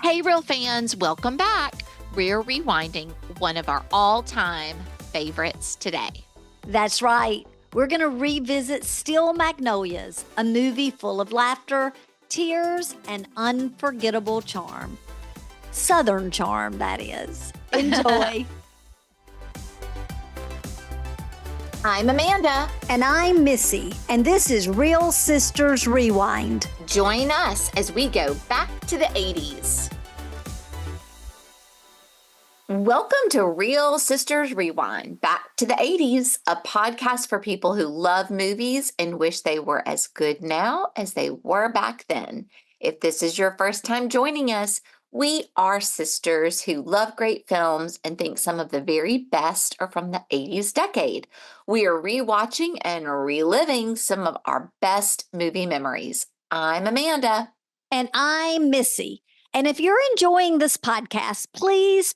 Hey, real fans, welcome back. We're rewinding one of our all-time favorites today. That's right. We're going to revisit Steel Magnolias, a movie full of laughter, tears, and unforgettable charm. Southern charm, that is. Enjoy. I'm Amanda. And I'm Missy, and this is Real Sisters Rewind. Join us as we go back to the 80s. Welcome to Real Sisters Rewind, back to the 80s, a podcast for people who love movies and wish they were as good now as they were back then. If this is your first time joining us, we are sisters who love great films and think some of the very best are from the 80s decade. We are rewatching and reliving some of our best movie memories. I'm Amanda. And I'm Missy. And if you're enjoying this podcast, please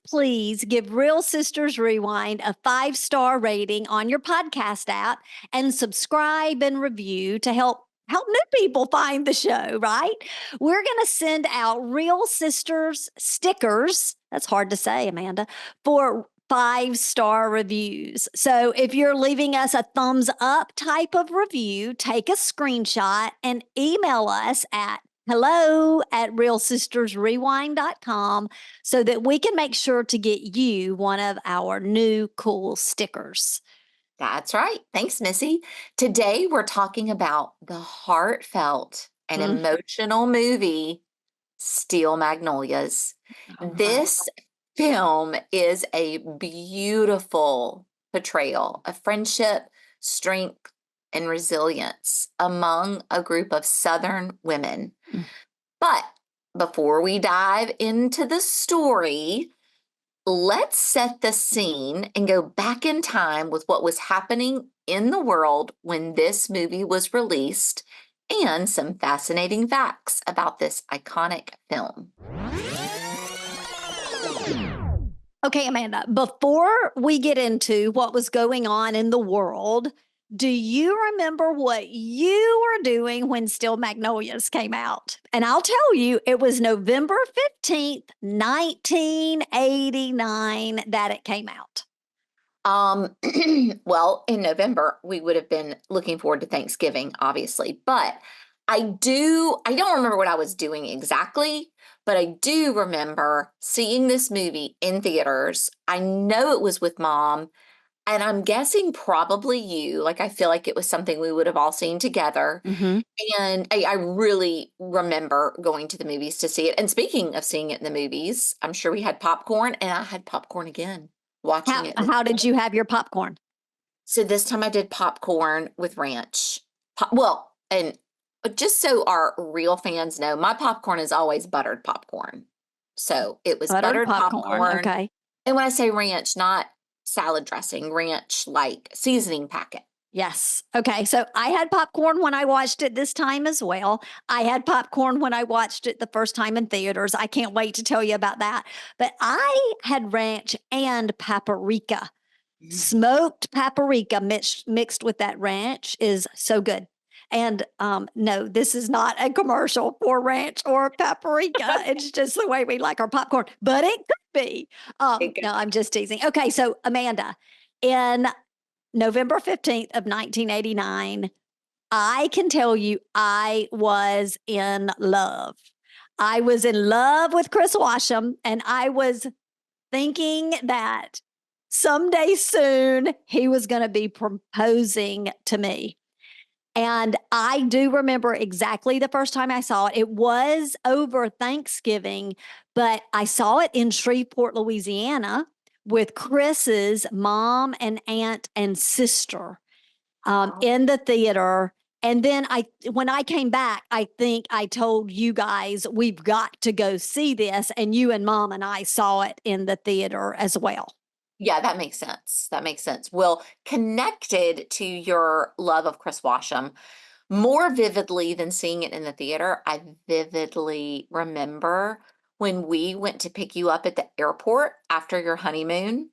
give Real Sisters Rewind a 5-star rating on your podcast app and subscribe and review to help new people find the show, right? We're going to send out Real Sisters stickers. That's hard to say, Amanda, for 5-star reviews. So if you're leaving us a thumbs up type of review, take a screenshot and email us at hello@realsistersrewind.com so that we can make sure to get you one of our new cool stickers. That's right. Thanks, Missy. Today, we're talking about the heartfelt and emotional movie, Steel Magnolias. This film is a beautiful portrayal of friendship, strength, and resilience among a group of Southern women. But before we dive into the story, let's set the scene and go back in time with what was happening in the world when this movie was released and some fascinating facts about this iconic film. Okay, Amanda, before we get into what was going on in the world, do you remember what you were doing when Steel Magnolias came out? And I'll tell you, it was November 15th, 1989 that it came out. Well, in November, we would have been looking forward to Thanksgiving, obviously. But I don't remember what I was doing exactly, but I do remember seeing this movie in theaters. I know it was with Mom. And I'm guessing probably you, I feel like it was something we would have all seen together. And I really remember going to the movies to see it. And speaking of seeing it in the movies, I'm sure we had popcorn, and I had popcorn again watching it. How did you have your popcorn? So this time I did popcorn with ranch. And just so our real fans know, my popcorn is always buttered popcorn. So it was buttered popcorn. Okay. And when I say ranch, not salad dressing, ranch like seasoning packet. Yes. Okay. So I had popcorn when I watched it this time as well. I had popcorn when I watched it the first time in theaters. I can't wait to tell you about that. But I had ranch and paprika. Smoked paprika mixed with that ranch is so good. And no, this is not a commercial for ranch or paprika. It's just the way we like our popcorn, but it could be. No, I'm just teasing. Okay, so Amanda, in November 15th of 1989, I can tell you I was in love. I was in love with Chris Washam, and I was thinking that someday soon he was going to be proposing to me. And I do remember exactly the first time I saw it. It was over Thanksgiving, but I saw it in Shreveport, Louisiana, with Chris's mom and aunt and sister in the theater. And then when I came back, I think I told you guys, we've got to go see this. And you and Mom and I saw it in the theater as well. Yeah, that makes sense. Well, connected to your love of Chris Washam, more vividly than seeing it in the theater, I vividly remember when we went to pick you up at the airport after your honeymoon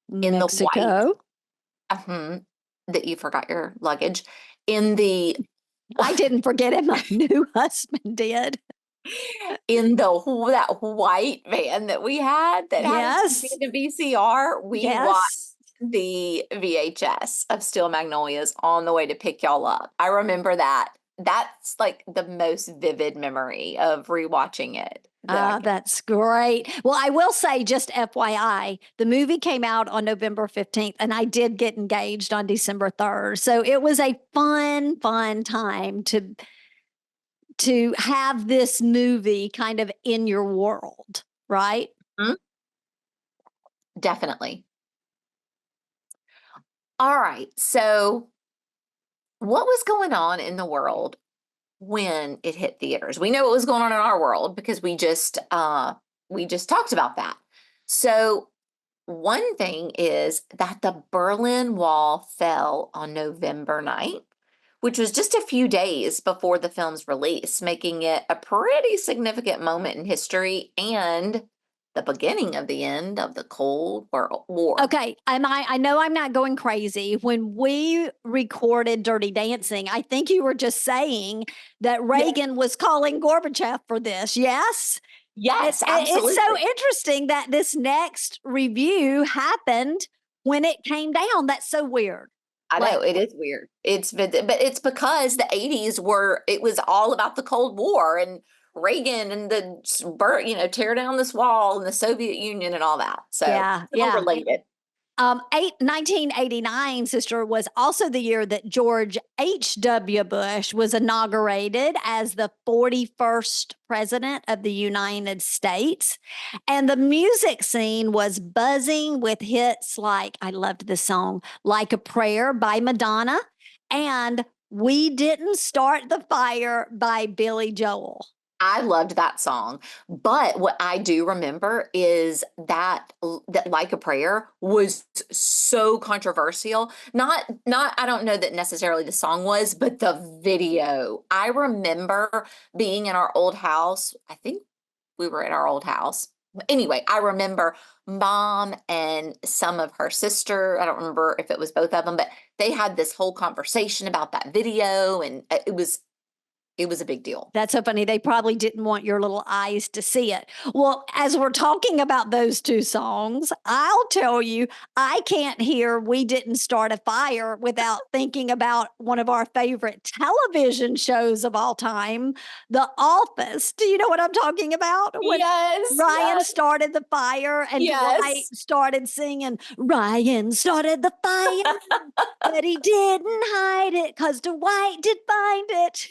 in Mexico. the white, that you forgot your luggage in the. I didn't forget it. My new husband did. in that white van that we had that had a TV Yes. and a VCR, we watched Yes. the VHS of Steel Magnolias on the way to pick y'all up. I remember that. That's like the most vivid memory of rewatching it that I Ah, can. that's great. Well, I will say, just FYI, the movie came out on November 15th, and I did get engaged on December 3rd. So it was a fun, fun time to have this movie kind of in your world, right? Mhm. Definitely. All right. So, what was going on in the world when it hit theaters? We know what was going on in our world because we just talked about that. So, one thing is that the Berlin Wall fell on November 9th, which was just a few days before the film's release, making it a pretty significant moment in history and the beginning of the end of the Cold War. Okay, I know I'm not going crazy. When we recorded Dirty Dancing, I think you were just saying that Yes, Reagan was calling Gorbachev for this. Yes? yes, It's so absolutely. interesting that this next review happened when it came down. That's so weird. I Like, know it is weird. But it's because the 80s it was all about the Cold War and Reagan and tear down this wall and the Soviet Union and all that. So yeah, it's all yeah. related. 1989, sister, was also the year that George H.W. Bush was inaugurated as the 41st president of the United States. And the music scene was buzzing with hits like, I loved the song, Like a Prayer by Madonna, and We Didn't Start the Fire by Billy Joel. I loved that song. But what I do remember is that Like a Prayer was so controversial. Not I don't know that necessarily the song was, but the video. I remember being in our old house. I think we were at our old house. Anyway, I remember mom and some of her sister, I don't remember if it was both of them, but they had this whole conversation about that video and it was a big deal. That's so funny. They probably didn't want your little eyes to see it. Well, as we're talking about those two songs, I'll tell you, I can't hear We Didn't Start a Fire without thinking about one of our favorite television shows of all time, The Office. Do you know what I'm talking about? When Yes, Ryan yes, started the fire and Dwight yes. started singing, Ryan started the fire, but he didn't hide it because Dwight did find it.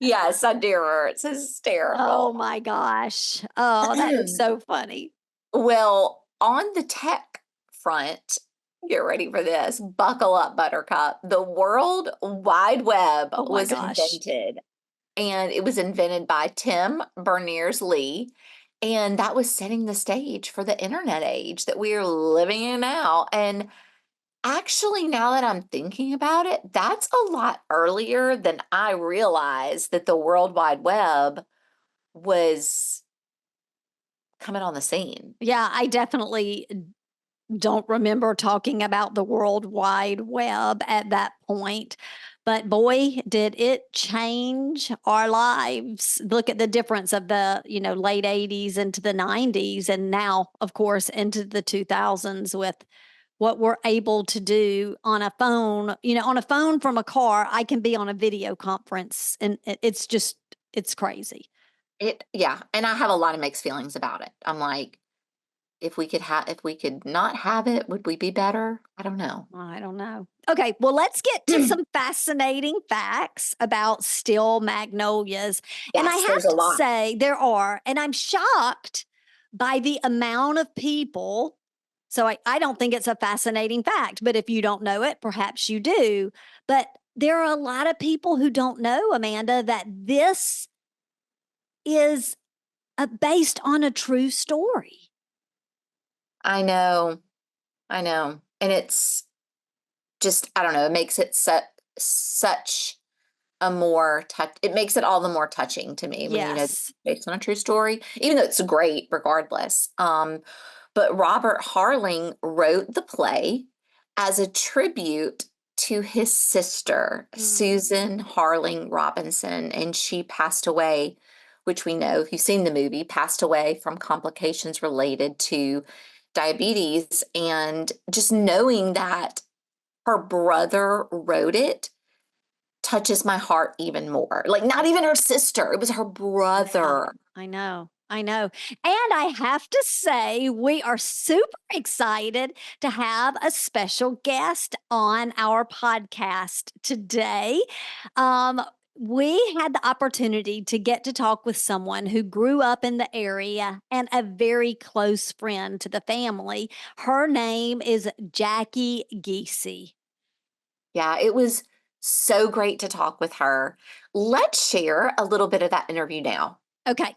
Yes, I do her. It's Oh hysterical. my gosh. Oh, that is so funny. Well, on the tech front, get ready for this. Buckle up, Buttercup. The World Wide Web Oh my was gosh. invented, and it was invented by Tim Berners-Lee, and that was setting the stage for the internet age that we are living in now. And actually, now that I'm thinking about it, that's a lot earlier than I realized that the World Wide Web was coming on the scene. Yeah, I definitely don't remember talking about the World Wide Web at that point. But boy, did it change our lives. Look at the difference of the, late 80s into the 90s and now, of course, into the 2000s with what we're able to do on a phone. On a phone from a car, I can be on a video conference and it's crazy. Yeah, and I have a lot of mixed feelings about it. I'm like, if we could not have it, would we be better? I don't know. I don't know. Okay, well, let's get to some fascinating facts about Steel Magnolias. And I Yes, there's have a to lot. say, there are, and I'm shocked by the amount of people. So I don't think it's a fascinating fact, but if you don't know it, perhaps you do. But there are a lot of people who don't know, Amanda, that this is based on a true story. I know. I know. And it's just, I don't know, it makes it such a more touch it makes it all the more touching to me when you know it's Yes. based on a true story, even though it's great regardless. But Robert Harling wrote the play as a tribute to his sister, Susan Harling Robinson, and she passed away, which we know, if you've seen the movie, passed away from complications related to diabetes. And just knowing that her brother wrote it touches my heart even more. Like, not even her sister, it was her brother. I know. I know. And I have to say, we are super excited to have a special guest on our podcast today. We had the opportunity to get to talk with someone who grew up in the area and a very close friend to the family. Her name is Jacki Giesey. Yeah, it was so great to talk with her. Let's share a little bit of that interview now. Okay.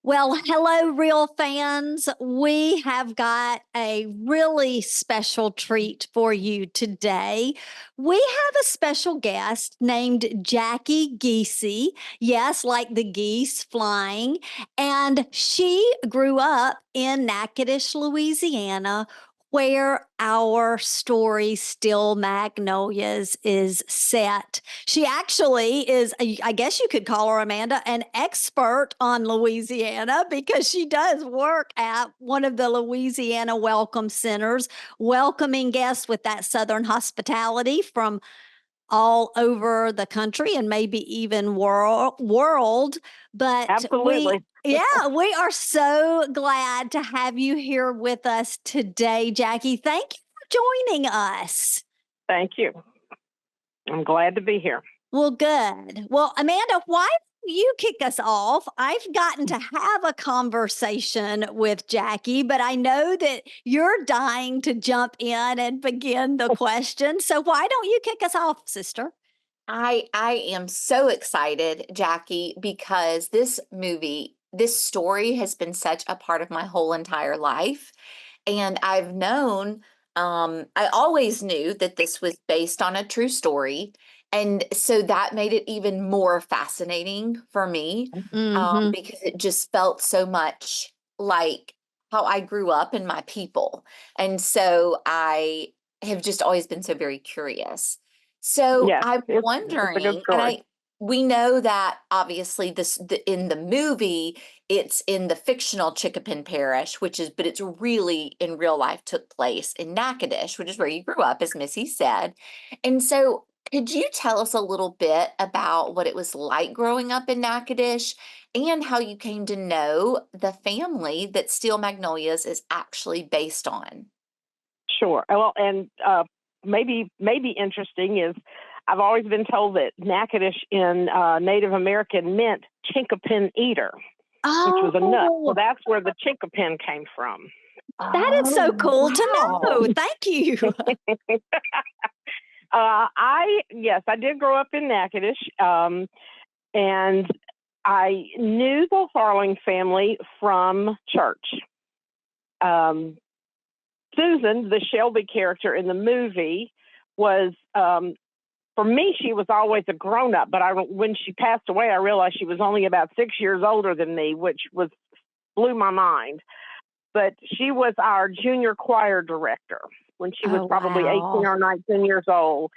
Well, hello, real fans. We have got a really special treat for you today. We have a special guest named Jacki Giesey. Yes, like the geese flying. And she grew up in Natchitoches, Louisiana, where our story, Steel Magnolias, is set. She actually is, I guess you could call her, Amanda, an expert on Louisiana because she does work at one of the Louisiana Welcome Centers, welcoming guests with that Southern hospitality from all over the country and maybe even world. But Absolutely. we are so glad to have you here with us today, Jacki. Thank you for joining us. Thank you. I'm glad to be here. Well, good. Well, Amanda, why don't you kick us off? I've gotten to have a conversation with Jacki, but I know that you're dying to jump in and begin the question. So why don't you kick us off, sister? I am so excited, Jacki, because this story has been such a part of my whole entire life. And I've known, I always knew that this was based on a true story. And so that made it even more fascinating for me, because it just felt so much like how I grew up and my people. And so I have just always been so very curious. So Yes, I'm it's a good wondering, story. we know that obviously in the movie, it's in the fictional Chickapin Parish, but it's really in real life took place in Natchitoches, which is where you grew up, as Missy said. And so could you tell us a little bit about what it was like growing up in Natchitoches and how you came to know the family that Steel Magnolias is actually based on? Sure. Well, and maybe interesting is I've always been told that Natchitoches in Native American meant chinkapin eater, which was a nut. So that's where the chinkapin came from. That is so cool to Wow. know. Thank you. I did grow up in Natchitoches, and I knew the Harling family from church. Susan, the Shelby character in the movie, was, for me, she was always a grown-up, but when she passed away, I realized she was only about 6 years older than me, which blew my mind. But she was our junior choir director when she was probably 18 or 19 years old.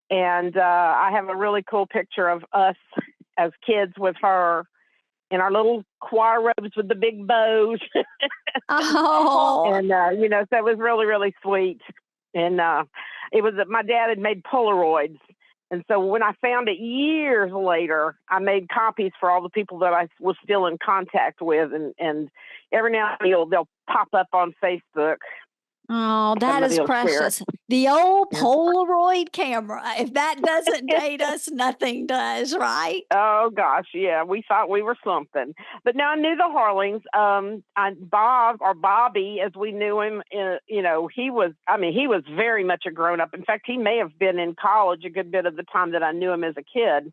And I have a really cool picture of us as kids with her in our little choir robes with the big bows. And, so it was really, really sweet. And my dad had made Polaroids. And so when I found it years later, I made copies for all the people that I was still in contact with. And every now and then they'll pop up on Facebook. Oh, that is precious. The old Polaroid camera. If that doesn't date us, nothing does, right? Oh, gosh, yeah. We thought we were something. But now I knew the Harlings. Bob, or Bobby, as we knew him, he was very much a grown-up. In fact, he may have been in college a good bit of the time that I knew him as a kid.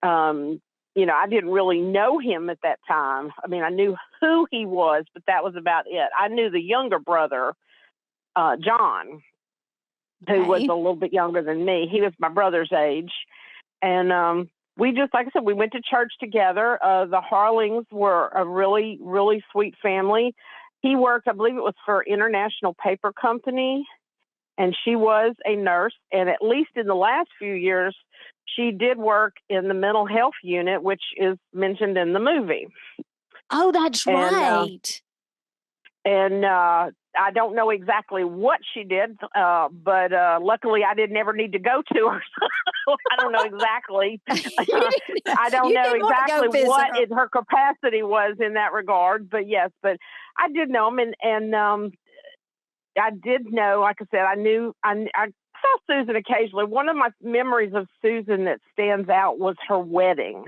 I didn't really know him at that time. I mean, I knew who he was, but that was about it. I knew the younger brother, John, who was a little bit younger than me. He was my brother's age. And we just, like I said, we went to church together. The Harlings were a really, really sweet family. He worked, I believe it was for International Paper Company. and she was a nurse. And at least in the last few years, she did work in the mental health unit, which is mentioned in the movie. Oh, that's right. And I don't know exactly what she did, but luckily I didn't ever need to go to her. So I don't know exactly. I don't know exactly what her capacity was in that regard. But yes, but I did know them, and I did know, like I said, I saw Susan occasionally. One of my memories of Susan that stands out was her wedding.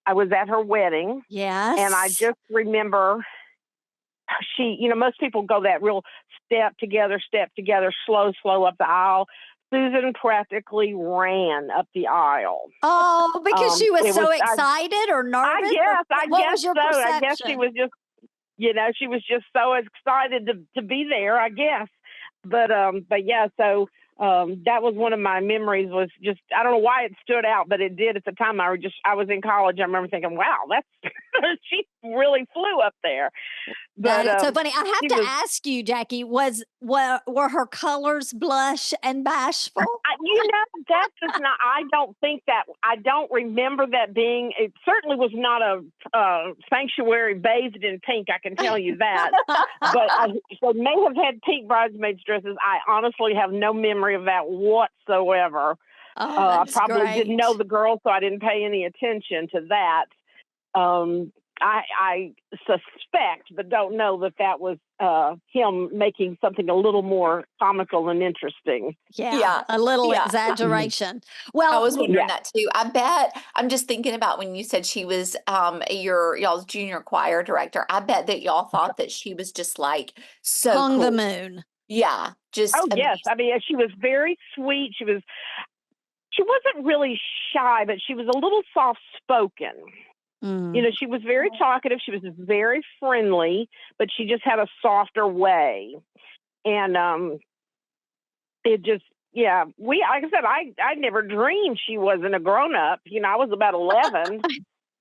I was at her wedding. Yes. And I just remember she, most people go that real step together, slow up the aisle. Susan practically ran up the aisle. Oh, because she was so excited or nervous? I what guess was your so. perception? I guess she was just, she was just so excited to be there, I guess. But yeah, so that was one of my memories. Was just, I don't know why it stood out, but it did at the time. I was in college. I remember thinking, wow, that's she really flew up there. But that is so funny. I have to ask you, Jackie, were her colors blush and bashful? That does not. I don't remember that being. It certainly was not a sanctuary bathed in pink. I can tell you that. But they may have had pink bridesmaids dresses. I honestly have no memory of that whatsoever. I probably didn't know the girl, so I didn't pay any attention to that. I suspect, but don't know that was him making something a little more comical and interesting. Yeah, a little exaggeration. Well, I was wondering that too. I bet, I'm just thinking about when you said she was y'all's junior choir director. I bet that y'all thought that she was just like so hung cool. the moon. Yeah, just amazing. Yes. I mean, she was very sweet. She wasn't really shy, but she was a little soft spoken. She was very talkative. She was very friendly, but she just had a softer way. And it just, like I said, I never dreamed she wasn't a grown up. I was about 11,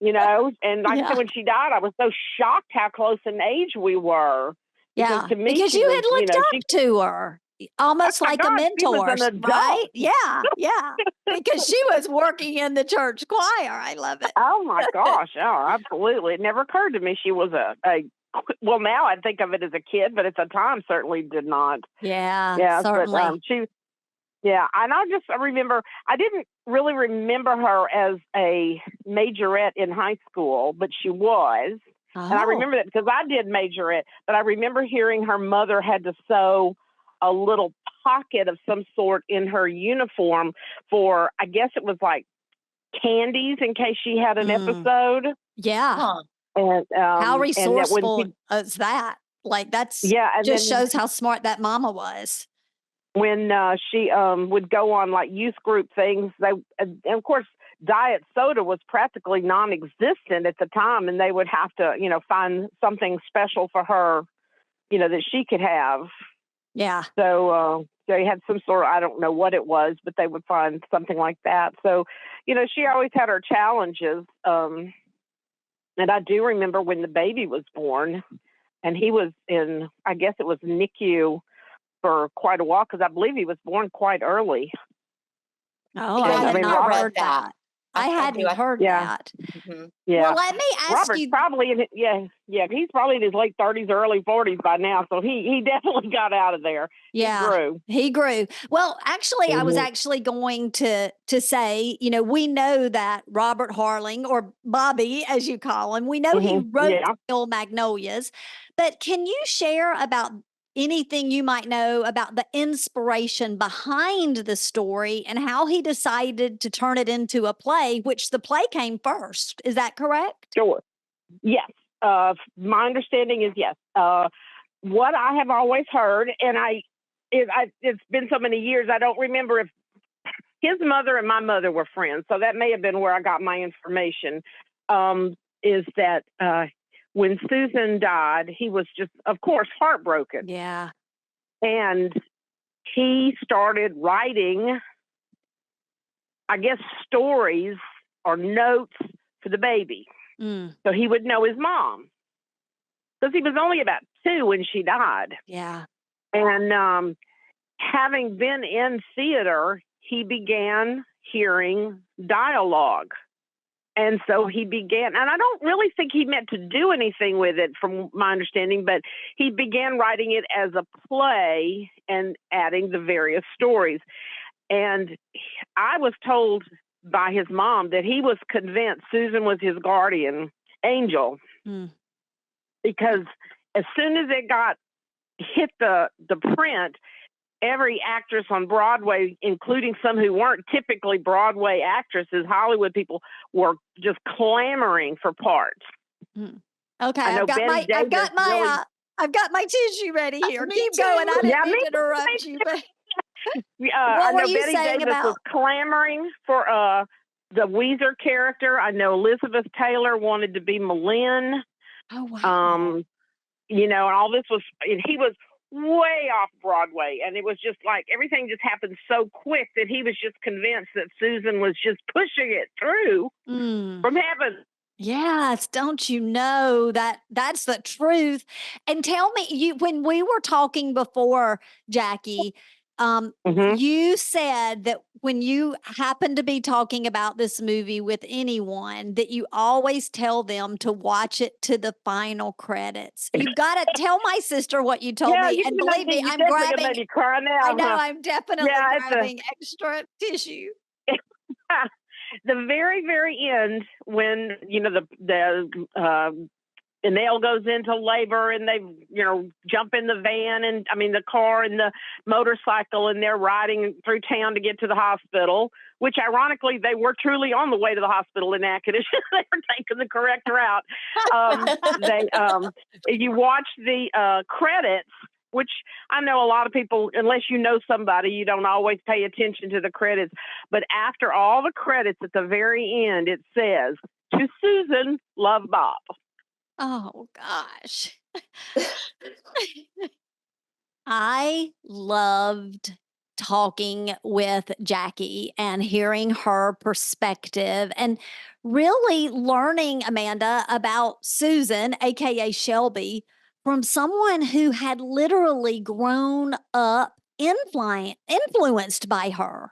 and like I said, when she died, I was so shocked how close in age we were. Yeah, to me, because you had looked up to her. Almost like a mentor, right? Yeah. Because she was working in the church choir. I love it. Oh my gosh! Oh, absolutely. It never occurred to me she was well, now I think of it as a kid, but at the time certainly did not. Yeah, certainly. But, and I remember I didn't really remember her as a majorette in high school, but she was. And I remember that because I did majorette, but I remember hearing her mother had to sew a little pocket of some sort in her uniform for, I guess it was like candies in case she had an episode. Yeah. Huh. And how resourceful is that? Like just shows how smart that mama was. When she would go on like youth group things, and of course diet soda was practically non-existent at the time, and they would have to, find something special for her, that she could have. Yeah. So they had some sort of, I don't know what it was, but they would find something like that. So, she always had her challenges. And I do remember when the baby was born, and he was in, I guess it was NICU for quite a while, because I believe he was born quite early. Oh, I had not heard that. I hadn't heard that. Mm-hmm. Yeah. Well, let me ask Robert's you. Probably he's probably in his late 30s or early 40s by now, so he definitely got out of there. Yeah, he grew. Well, actually, I was actually going to say, we know that Robert Harling, or Bobby, as you call him, we know he wrote Steel Magnolias, but can you share about anything you might know about the inspiration behind the story and how he decided to turn it into a play, which the play came first? Is that correct? Sure. Yes. My understanding is yes. What I have always heard, and it's been so many years, I don't remember if his mother and my mother were friends, so that may have been where I got my information, is that when Susan died, he was just, of course, heartbroken. Yeah. And he started writing, I guess, stories or notes for the baby. So he would know his mom. Because he was only about 2 when she died. Yeah. And having been in theater, he began hearing dialogue. And so he began, and I don't really think he meant to do anything with it from my understanding, but he began writing it as a play and adding the various stories. And I was told by his mom that he was convinced Susan was his guardian angel, because as soon as it got hit the print, every actress on Broadway, including some who weren't typically Broadway actresses, Hollywood people, were just clamoring for parts. Okay, I know I've got my tissue ready here. Keep going. I didn't mean to interrupt you, but I what were know you Betty saying Davis was about? clamoring for the Weezer character. I know Elizabeth Taylor wanted to be Malin. Oh wow! And all this was, and he was way off Broadway, and it was just like everything just happened so quick that he was just convinced that Susan was just pushing it through from heaven. Yes, don't you know that's the truth? And tell me, when we were talking before, Jacki, you said that when you happen to be talking about this movie with anyone, that you always tell them to watch it to the final credits. You've got to tell my sister what you told me, and believe me, I'm grabbing. Make me cry now, I know I'm definitely grabbing extra tissue. The very, very end, when the Annelle goes into labor and they jump in the van, and the car and the motorcycle, and they're riding through town to get to the hospital, which ironically they were truly on the way to the hospital in Natchitoches. They were taking the correct route. You watch the credits, which I know a lot of people, unless you know somebody, you don't always pay attention to the credits. But after all the credits, at the very end, it says, "To Susan, love, Bob." Oh gosh. I loved talking with Jacki and hearing her perspective and really learning, Amanda, about Susan, aka Shelby, from someone who had literally grown up influenced by her.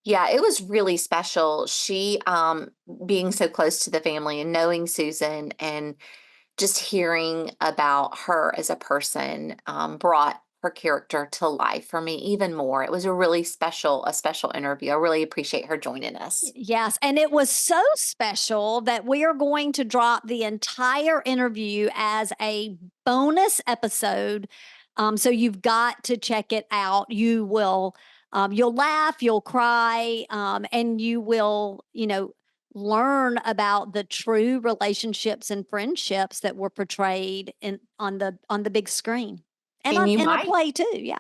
Yeah, it was really special. She, being so close to the family and knowing Susan and just hearing about her as a person, brought her character to life for me even more. It was a special interview. I really appreciate her joining us. Yes, and it was so special that we are going to drop the entire interview as a bonus episode. So you've got to check it out. You'll laugh, you'll cry, and you will, learn about the true relationships and friendships that were portrayed on the big screen and in a play too. Yeah.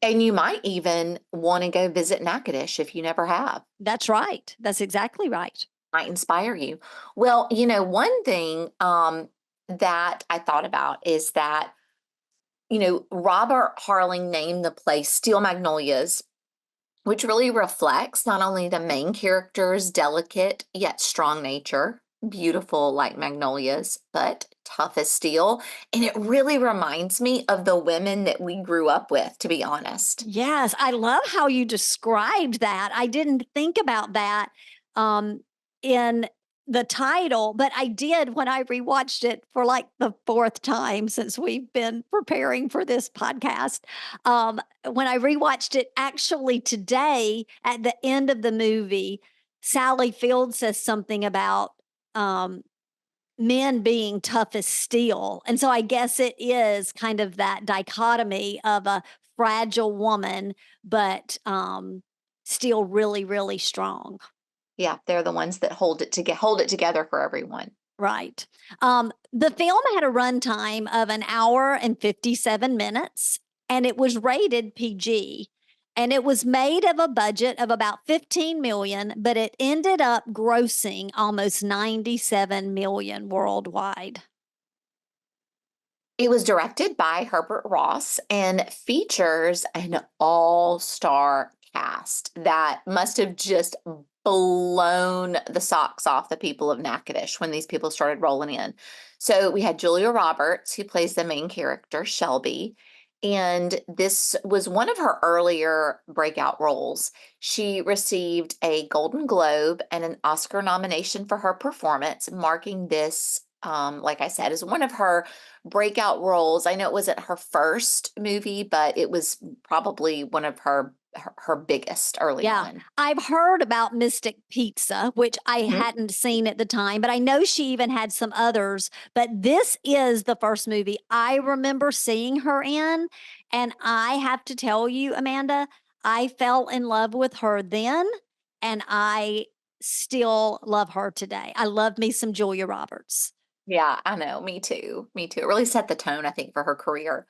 And you might even want to go visit Natchitoches if you never have. That's right. That's exactly right. Might inspire you. Well, one thing that I thought about is that, Robert Harling named the play Steel Magnolias, which really reflects not only the main character's delicate yet strong nature, beautiful like magnolias, but tough as steel. And it really reminds me of the women that we grew up with, to be honest. Yes, I love how you described that. I didn't think about that in the title, but I did when I rewatched it for like the fourth time since we've been preparing for this podcast. When I rewatched it actually today at the end of the movie, Sally Field says something about men being tough as steel. And so I guess it is kind of that dichotomy of a fragile woman, but still really, really strong. Yeah, they're the ones that hold it together for everyone. Right. The film had a runtime of an hour and 57 minutes, and it was rated PG. And it was made of a budget of about 15 million, but it ended up grossing almost 97 million worldwide. It was directed by Herbert Ross and features an all-star cast that must have just blown the socks off the people of Natchitoches when these people started rolling in. So we had Julia Roberts, who plays the main character, Shelby, And this was one of her earlier breakout roles. She received a Golden Globe and an Oscar nomination for her performance, marking this, like I said, as one of her breakout roles. I know it wasn't her first movie, but it was probably one of her biggest early Yeah. on. I've heard about Mystic Pizza, which I Mhm. hadn't seen at the time, but I know she even had some others. But this is the first movie I remember seeing her in. And I have to tell you, Amanda, I fell in love with her then, and I still love her today. I love me some Julia Roberts. Yeah, I know. Me too. Me too. It really set the tone, I think, for her career.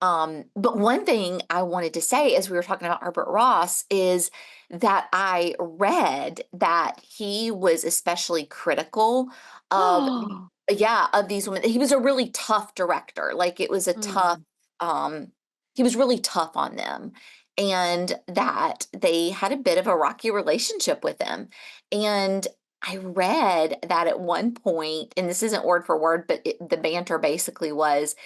But one thing I wanted to say as we were talking about Herbert Ross is that I read that he was especially critical of Oh, yeah, of these women. He was a really tough director. Like it was a tough, mm. um, he was really tough on them. And that they had a bit of a rocky relationship with him. And I read that at one point, and this isn't word for word, but the banter basically was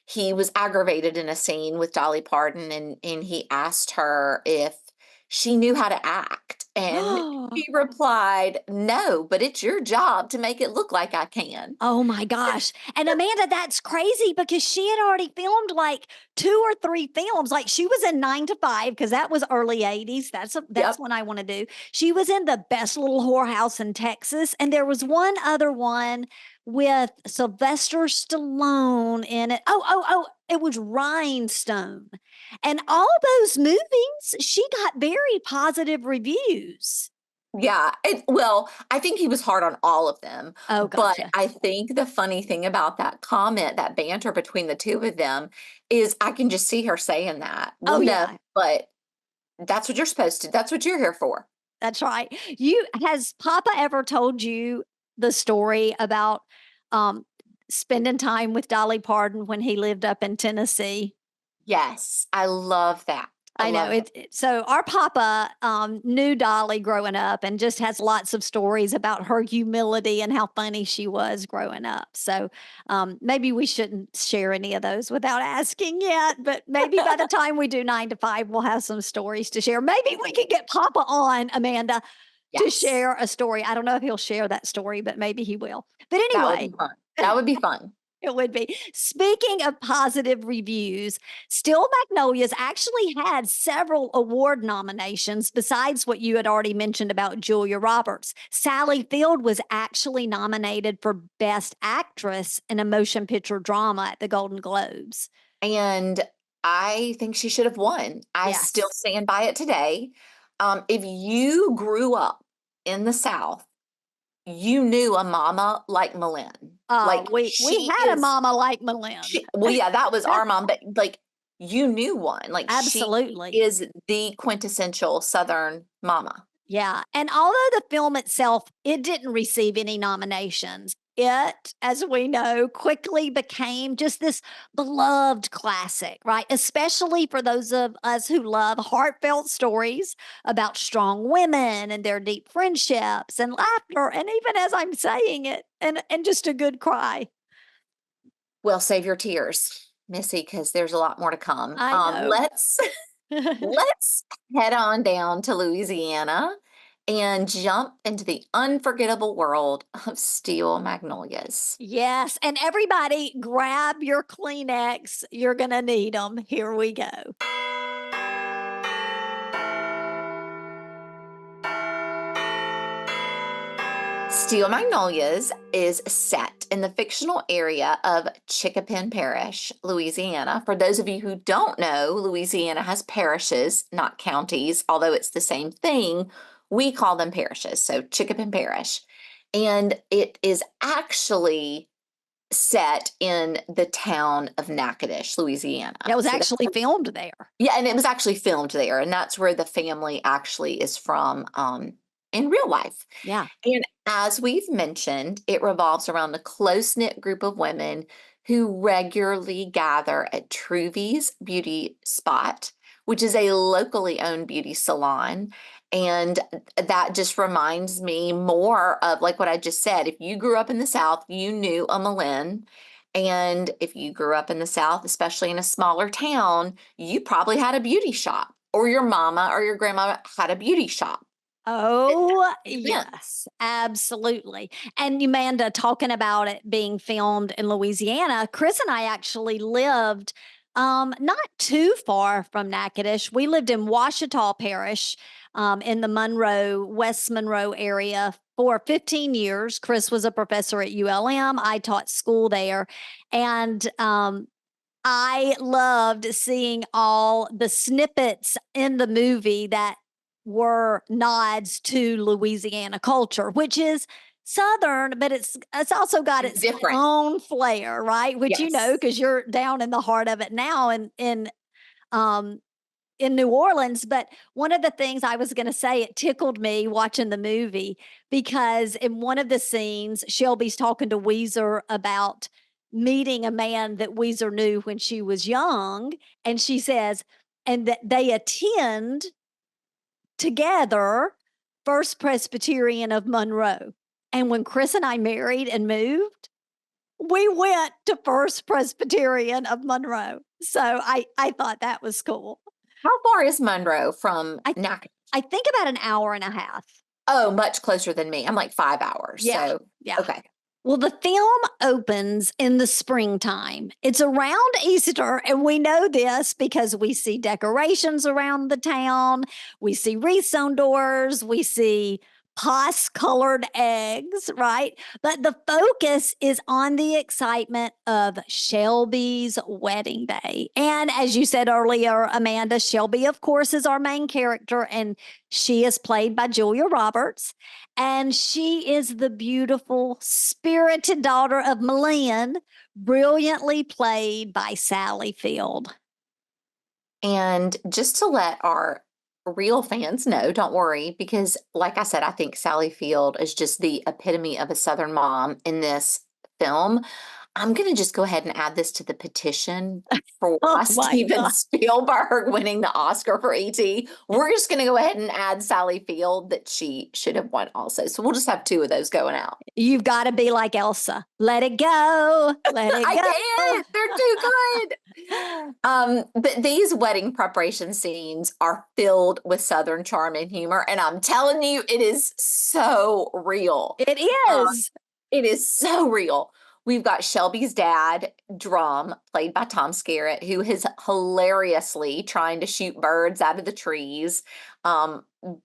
he was aggravated in a scene with Dolly Parton and he asked her if she knew how to act. And she replied, "No, but it's your job to make it look like I can." Oh my gosh. And Amanda, that's crazy because she had already filmed like 2 or 3 films. Like she was in 9 to 5 because that was early 80s. That's Yep. what I want to do. She was in The Best Little Whorehouse in Texas, and there was one other one with Sylvester Stallone in it. Oh, it was Rhinestone. And all those movies, she got very positive reviews. Yeah. Well, I think he was hard on all of them. Oh, But gotcha. I think the funny thing about that comment, that banter between the two of them, is I can just see her saying that. Well, Oh no, yeah. but that's what you're supposed to. That's what you're here for. That's right. Has Papa ever told you the story about um spending time with Dolly Parton when he lived up in Tennessee? Yes. I love that. I I know love that. so our Papa knew Dolly growing up and just has lots of stories about her humility and how funny she was growing up. So maybe we shouldn't share any of those without asking yet, but maybe by the time we do 9 to 5, we'll have some stories to share. Maybe we can get Papa on, Amanda, to Yes. share a story. I don't know if he'll share that story, but maybe he will. But That would be anyway, fun. That would be fun. it would be. Speaking of positive reviews, Steel Magnolias actually had several award nominations besides what you had already mentioned about Julia Roberts. Sally Field was actually nominated for Best Actress in a Motion Picture Drama at the Golden Globes. And I think she should have won. I still Yes. stand by it today. If you grew up in the South, you knew a mama like Malin. Like We had a mama like Malin. well, yeah, that was our mom, but like you knew one. Like she Absolutely. is the quintessential Southern mama. Yeah, and although the film itself, it didn't receive any nominations, it, as we know, quickly became just this beloved classic, right? Especially for those of us who love heartfelt stories about strong women and their deep friendships and laughter, and even as I'm saying it, and just a good cry. Well, save your tears, Missy, because there's a lot more to come. I know. Let's let's head on down to Louisiana and jump into the unforgettable world of Steel Magnolias. Yes, and everybody grab your Kleenex. You're going to need them. Here we go. Steel Magnolias is set in the fictional area of Chickapin Parish, Louisiana. For those of you who don't know, Louisiana has parishes, not counties, although it's the same thing. We call them parishes, so Chickapin Parish. And it is actually set in the town of Natchitoches, Louisiana. That was So that's actually filmed there. yeah, and it was actually filmed there, and that's where the family actually is from in real life. Yeah. And as we've mentioned, it revolves around a close-knit group of women who regularly gather at Truvy's Beauty Spot, which is a locally owned beauty salon. And that just reminds me more of like what I just said. If you grew up in the South, you knew a Malin. And if you grew up in the South, especially in a smaller town, you probably had a beauty shop, or your mama or your grandma had a beauty shop. Oh, Event. yes, absolutely. And Amanda, talking about it being filmed in Louisiana, Chris and I actually lived not too far from Natchitoches. We lived in Washita Parish in the Monroe, West Monroe area for 15 years. Chris was a professor at ULM. I taught school there. And I loved seeing all the snippets in the movie that were nods to Louisiana culture, which is Southern, but it's also got its Different. own flair, right? Which you know, Yes. because you're down in the heart of it now in New Orleans. But one of the things I was going to say, it tickled me watching the movie because in one of the scenes, Shelby's talking to Weezer about meeting a man that Weezer knew when she was young. And she says, and that they attend together First Presbyterian of Monroe. And when Chris and I married and moved, we went to First Presbyterian of Monroe. So I thought that was cool. How far is Monroe from Natchitoches? I think about an hour and a half. Oh, much closer than me. I'm like 5 hours. Yeah. So, Yeah. okay. Well, the film opens in the springtime. It's around Easter, and we know this because we see decorations around the town. We see wreaths on doors. We see pus-colored eggs, right? But the focus is on the excitement of Shelby's wedding day. And as you said earlier, Amanda, Shelby, of course, is our main character, and she is played by Julia Roberts. And she is the beautiful, spirited daughter of Milan, brilliantly played by Sally Field. And just to let our real fans know, don't worry, because like I said, I think Sally Field is just the epitome of a Southern mom in this film. I'm going to just go ahead and add this to the petition for Steven Spielberg winning the Oscar for E.T. We're just going to go ahead and add Sally Field that she should have won also. So we'll just have 2 of those going out. You've got to be like Elsa. Let it go. Let it go. I can't. They're too good. But these wedding preparation scenes are filled with Southern charm and humor. And I'm telling you, it is so real. It is. It is so real. We've got Shelby's dad, Drum, played by Tom Skerritt, who is hilariously trying to shoot birds out of the trees,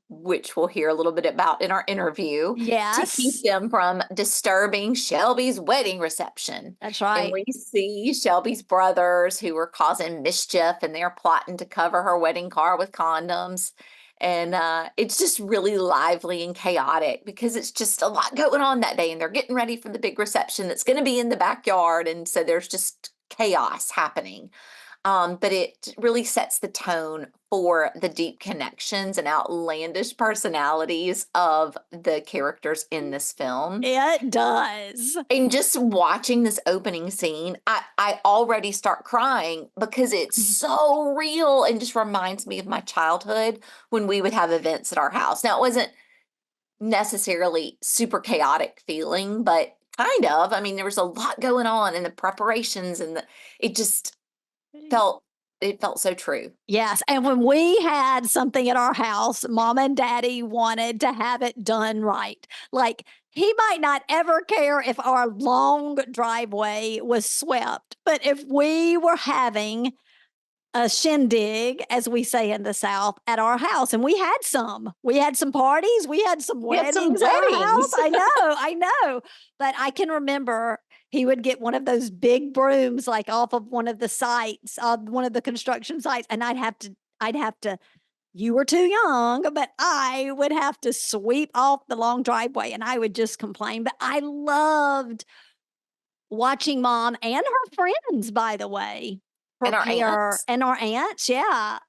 which we'll hear a little bit about in our interview. Yes. To keep them from disturbing Shelby's wedding reception. That's right. And we see Shelby's brothers who are causing mischief, and they're plotting to cover her wedding car with condoms. And it's just really lively and chaotic because it's just a lot going on that day, and they're getting ready for the big reception that's going to be in the backyard. And so there's just chaos happening. But it really sets the tone for the deep connections and outlandish personalities of the characters in this film. It does. And just watching this opening scene, I already start crying because it's so real and just reminds me of my childhood when we would have events at our house. Now, it wasn't necessarily super chaotic feeling, but kind of. I mean, there was a lot going on in the preparations, and it just felt so true. Yes. And when we had something at our house, Mom and Daddy wanted to have it done right. Like, he might not ever care if our long driveway was swept, but if we were having a shindig, as we say in the South, at our house, and we had some parties, we had some weddings at our house. I know. But I can remember he would get one of those big brooms, like off of one of the sites, one of the construction sites, and I'd have to, you were too young, but I would have to sweep off the long driveway, and I would just complain. But I loved watching Mom and her friends, by the way, prepare, and our aunts, yeah.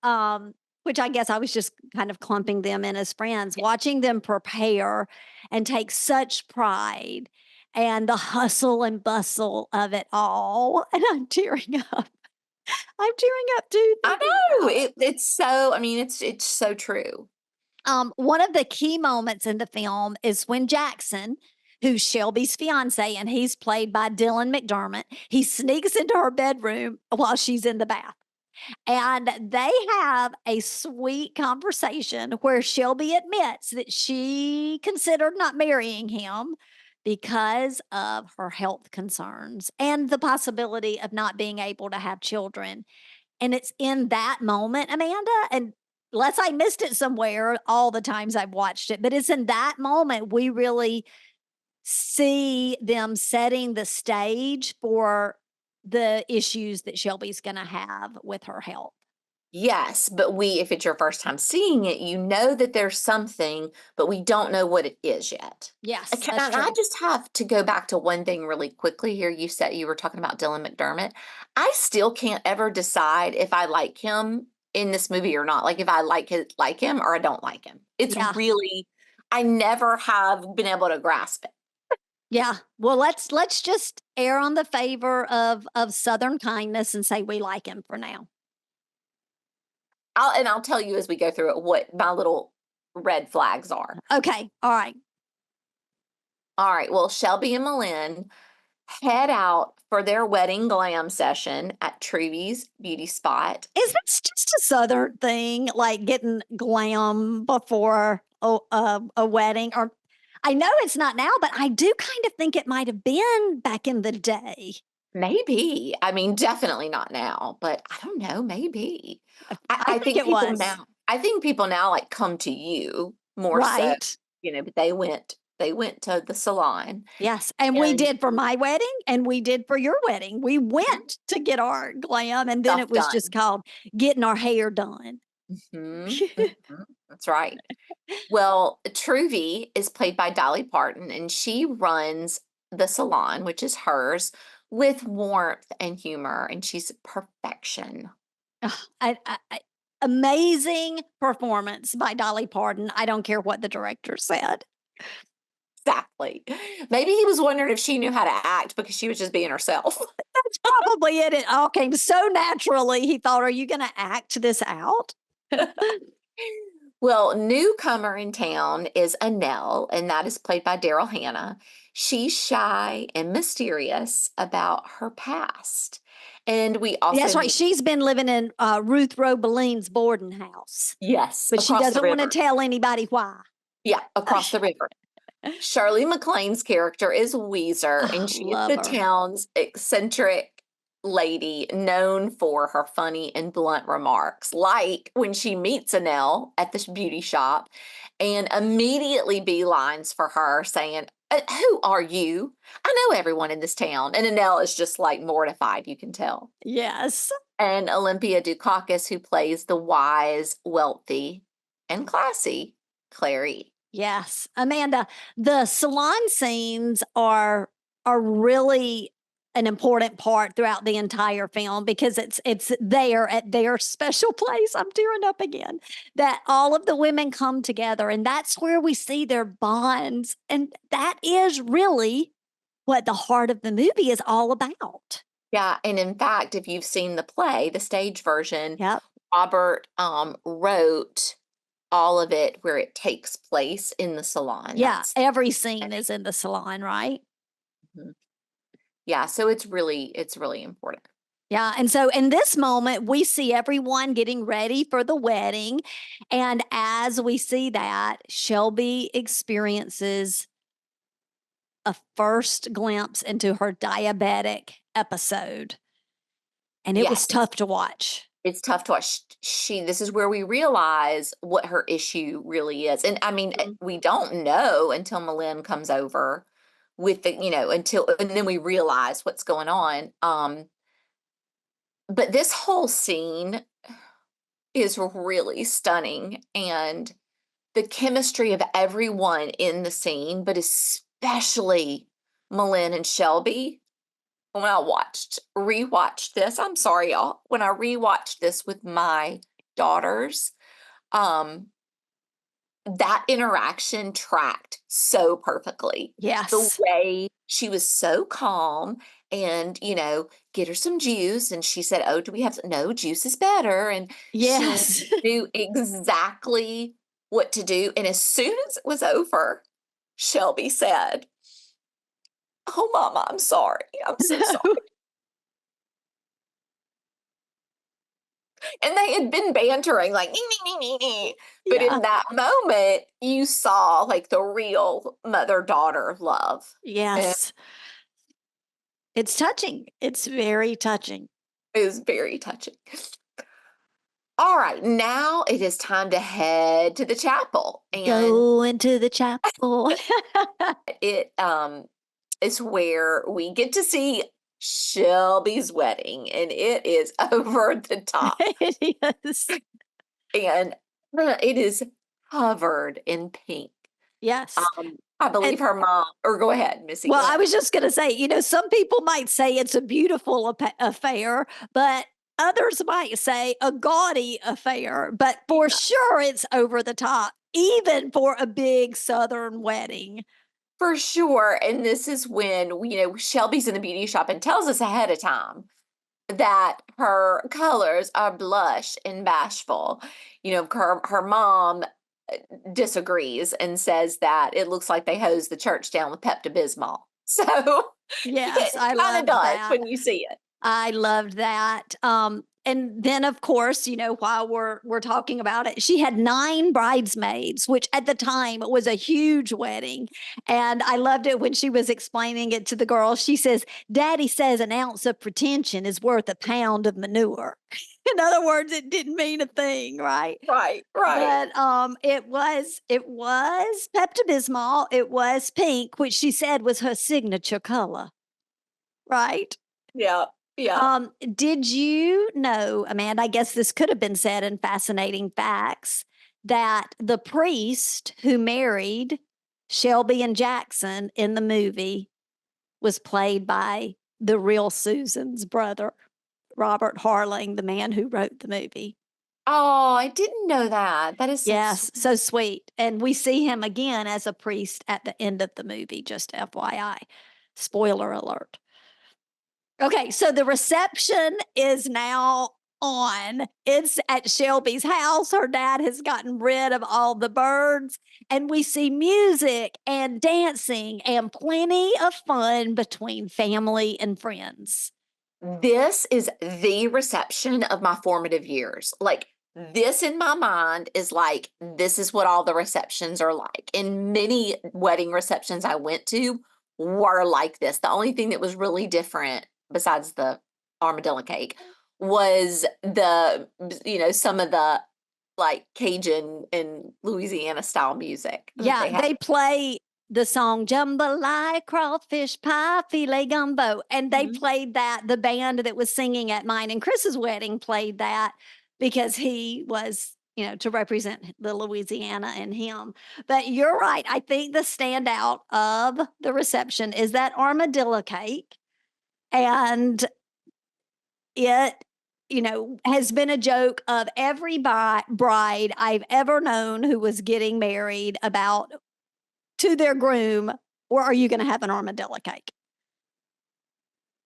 Which I guess I was just kind of clumping them in as friends, watching them prepare and take such pride and the hustle and bustle of it all. And I'm tearing up. I'm tearing up too. I know. It's so, I mean, it's so true. One of the key moments in the film is when Jackson, who's Shelby's fiance, and he's played by Dylan McDermott. He sneaks into her bedroom while she's in the bath. And they have a sweet conversation where Shelby admits that she considered not marrying him because of her health concerns and the possibility of not being able to have children. And it's in that moment, Amanda, and unless I missed it somewhere all the times I've watched it, but it's in that moment we really see them setting the stage for the issues that Shelby's going to have with her health. Yes, but if it's your first time seeing it, you know that there's something, but we don't know what it is yet. Yes, Okay, that's and I true. just have to go back to one thing really quickly here. You said you were talking about Dylan McDermott. I still can't ever decide if I like him in this movie or not. Like if I like him or I don't like him. It's Yeah. really, I never have been able to grasp it. Yeah. Well, let's just err on the favor of Southern kindness and say we like him for now. I'll tell you as we go through it what my little red flags are. Okay. All right. All right. Well, Shelby and Malin head out for their wedding glam session at Trudy's beauty spot. Is this just a Southern thing, like getting glam before a wedding? Or I know it's not now, but I do kind of think it might have been back in the day. Maybe. I mean, definitely not now, but I don't know, maybe. I think it people was. now, I think people now like come to you more so, Right. but they went to the salon. Yes. And we did for my wedding and we did for your wedding. We went to get our glam and then Stuff it was done. just called getting our hair done. That's right. Well, Truvy is played by Dolly Parton, and she runs the salon, which is hers, with warmth and humor, and she's perfection. Amazing performance by Dolly Parton. I don't care what the director said. Exactly. Maybe he was wondering if she knew how to act because she was just being herself. That's probably it. It all came so naturally. He thought, are you going to act this out? Well, newcomer in town is Annelle, and that is played by Daryl Hannah. She's shy and mysterious about her past. And we also That's right. She's been living in Ruth Robeline's boarding house. Yes. But she doesn't want to tell anybody why. Yeah, across the river. Shirley MacLaine's character is Weezer, and she is the town's eccentric lady known for her funny and blunt remarks, like when she meets Annelle at this beauty shop and immediately beelines for her saying, who are you? I know everyone in this town. And Annelle is just like mortified, you can tell. Yes. And Olympia Dukakis, who plays the wise, wealthy, and classy Clary. Yes. Amanda, the salon scenes are really an important part throughout the entire film because it's there at their special place. I'm tearing up again. That all of the women come together and that's where we see their bonds. And that is really what the heart of the movie is all about. Yeah. And in fact, if you've seen the play, the stage version, yep. Robert wrote all of it where it takes place in the salon. Yeah, every scene is in the salon, right? Mm-hmm. Yeah, so it's really important. Yeah, and so in this moment, we see everyone getting ready for the wedding. And as we see that, Shelby experiences a first glimpse into her diabetic episode. And it was tough to watch. It's tough to watch. This is where we realize what her issue really is. And I mean, we don't know until Malin comes over with the, and then we realize what's going on. But this whole scene is really stunning, and the chemistry of everyone in the scene, but especially Malin and Shelby. When I rewatched this, I'm sorry, y'all. When I rewatched this with my daughters, that interaction tracked so perfectly. Yes. The way she was so calm and, get her some juice. And she said, oh, do we have, no, juice is better. And yes. She knew exactly what to do. And as soon as it was over, Shelby said, Oh, Mama, I'm sorry. I'm so sorry. And they had been bantering like, "Nee, nee, nee, nee, nee." But Yeah. in that moment, you saw like the real mother-daughter love. And Yes. It's touching. It's very touching. it was very touching. All right, now it is time to head to the chapel. And Go into the chapel. it is where we get to see Shelby's wedding, and it is over the top. It is. And it is covered in pink. Yes. I And believe her mom, or go ahead, Missy, go well, I ahead. was just going to say, some people might say it's a beautiful affair, but others might say a gaudy affair. But for Yeah, sure, it's over the top, even for a big Southern wedding. for sure. And this is when, Shelby's in the beauty shop and tells us ahead of time that her colors are blush and bashful. Her mom disagrees and says that it looks like they hosed the church down with Pepto-Bismol. So Yes, it I kind of loved does that. when you see it. I loved that. And then of course, while we're talking about it, she had 9 bridesmaids, which at the time was a huge wedding. And I loved it when she was explaining it to the girls. She says, "Daddy says an ounce of pretension is worth a pound of manure." In other words, it didn't mean a thing, right? Right, right. But it was Pepto-Bismol. It was pink, which she said was her signature color, right? Yeah, yeah. Did you know, Amanda? I guess this could have been said in Fascinating Facts that the priest who married Shelby and Jackson in the movie was played by the real Susan's brother, Robert Harling, the man who wrote the movie. Oh, I didn't know that. That is so Yes, sweet. so sweet. And we see him again as a priest at the end of the movie, just FYI. Spoiler alert. Okay, so the reception is now on. It's at Shelby's house. Her dad has gotten rid of all the birds, and we see music and dancing and plenty of fun between family and friends. This is the reception of my formative years. Like, this in my mind is like, this is what all the receptions are like. And many wedding receptions I went to were like this. The only thing that was really different, besides the armadillo cake, was some of the like Cajun and Louisiana style music that Yeah, they had. they play the song Jambalaya, Crawfish Pie, Filet Gumbo. And they Mhm. played that. The band that was singing at mine and Chris's wedding played that because he was, to represent the Louisiana and him. But you're right. I think the standout of the reception is that armadillo cake. And it has been a joke of every bride I've ever known who was getting married about to their groom, or are you going to have an armadillo cake?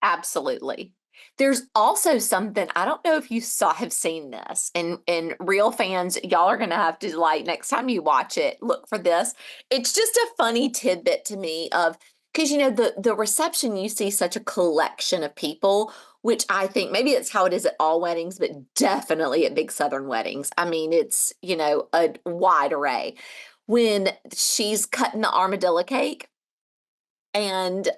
Absolutely. There's also something, I don't know if you have seen this, and real fans, y'all are gonna have to, like, next time you watch it, look for this. It's just a funny tidbit to me of, because the reception, you see such a collection of people, which I think maybe it's how it is at all weddings, but definitely at big Southern weddings. I mean, it's a wide array. When she's cutting the armadillo cake, and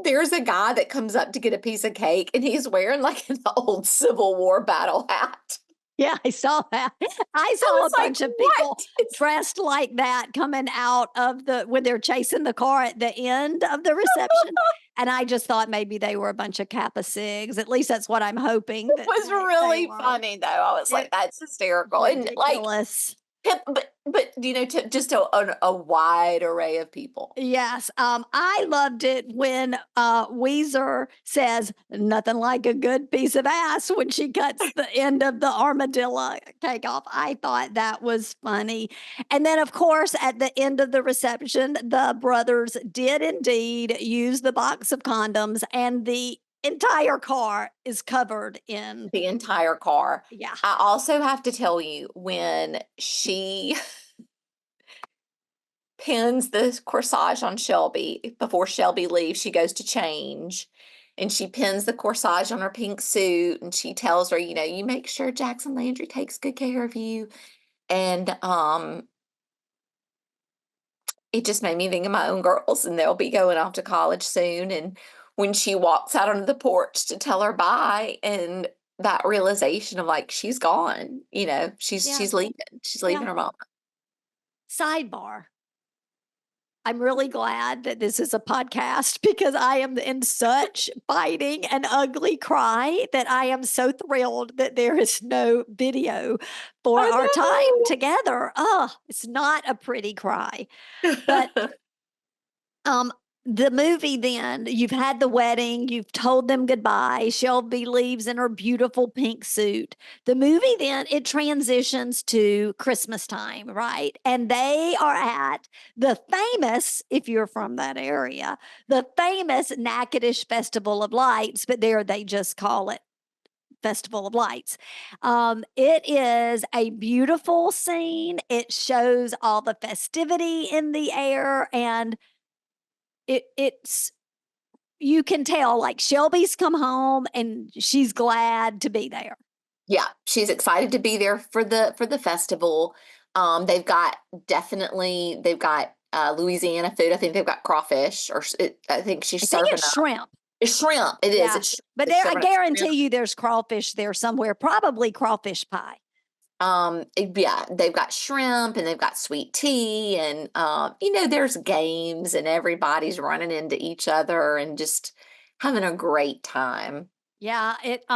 there's a guy that comes up to get a piece of cake, and he's wearing, like, an old Civil War battle hat. Yeah, I saw that. I I saw a was like, bunch of people "What?" It's dressed like that coming out of when they're chasing the car at the end of the reception. And I just thought maybe they were a bunch of Kappa Sigs. At least that's what I'm hoping it that was they really were. funny, though. I was like, It, "That's hysterical." And, like, ridiculous. but, to just a wide array of people. Yes, I loved it when Weezer says nothing like a good piece of ass when she cuts the end of the armadillo cake off. I thought that was funny. And then, of course, at the end of the reception, the brothers did indeed use the box of condoms, and the entire car is covered in. The entire car. Yeah. I also have to tell you, when she pins the corsage on Shelby. Before Shelby leaves, she goes to change and she pins the corsage on her pink suit and she tells her, you make sure Jackson Landry takes good care of you. And it just made me think of my own girls, and they'll be going off to college soon. And when she walks out onto the porch to tell her bye, and that realization of like she's gone, she's Yeah. she's leaving. She's leaving Yeah. her mom. Sidebar. I'm really glad that this is a podcast because I am in such biting and ugly cry that I am so thrilled that there is no video for I our time know. together. Oh, it's not a pretty cry. But the movie, then you've had the wedding, you've told them goodbye. Shelby leaves in her beautiful pink suit. The movie, then it transitions to Christmas time, right? And they are at the famous, if you're from that area, the famous Natchitoches Festival of Lights, but there they just call it Festival of Lights. It is a beautiful scene. It shows all the festivity in the air, and it's you can tell like Shelby's come home and she's glad to be there. Yeah, she's excited to be there for the festival. They've got Louisiana food. I think they've got crawfish, I think she's I think serving it's up. shrimp. It's shrimp. It is. Yeah. It's But it's there, I serving up shrimp. guarantee you there's crawfish there somewhere, probably crawfish pie. Yeah, they've got shrimp and they've got sweet tea and there's games and everybody's running into each other and just having a great time. Yeah, it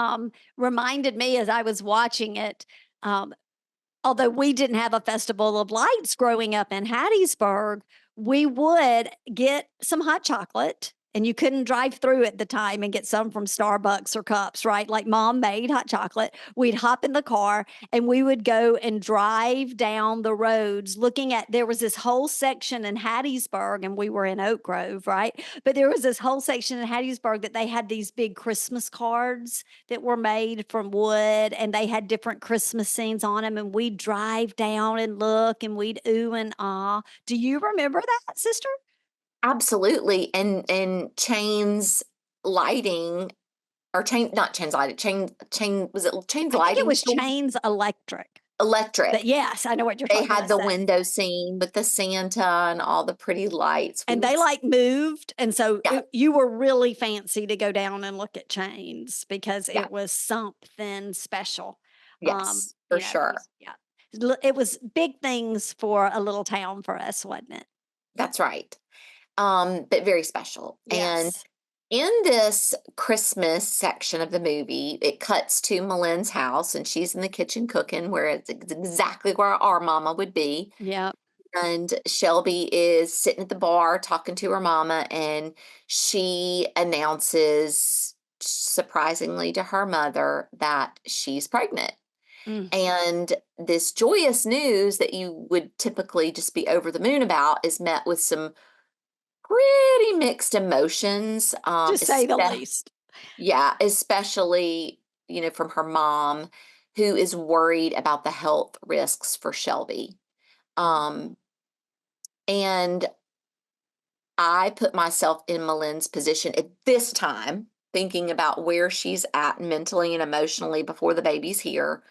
reminded me as I was watching it, although we didn't have a festival of lights growing up in Hattiesburg, we would get some hot chocolate. And you couldn't drive through at the time and get some from Starbucks or Cups, right? Like mom made hot chocolate. We'd hop in the car and we would go and drive down the roads looking at, there was this whole section in Hattiesburg, and we were in Oak Grove, right? But there was this whole section in Hattiesburg that they had these big Christmas cards that were made from wood, and they had different Christmas scenes on them. And we'd drive down and look and we'd ooh and ah. Do you remember that, sister? Absolutely. And Chains lighting or chain not Chains lighting, chain was it Chains I think lighting? it was Chains Electric. Electric. But yes, I know what you're They talking about. had the window scene with the Santa and all the pretty lights. And they like moved. And so Yeah. you were really fancy to go down and look at Chains because Yeah. it was something special. Yes, for sure. It was big things for a little town for us, wasn't it? That's right. But very special. And Yes. in this Christmas section of the movie, it cuts to Malin's house and she's in the kitchen cooking, where it's exactly where our mama would be. Yeah. And Shelby is sitting at the bar talking to her mama, and she announces, surprisingly to her mother, that she's pregnant. And this joyous news that you would typically just be over the moon about is met with some pretty mixed emotions. To say the least. Yeah, especially, from her mom, who is worried about the health risks for Shelby. And I put myself in Malin's position at this time, thinking about where she's at mentally and emotionally before the baby's here,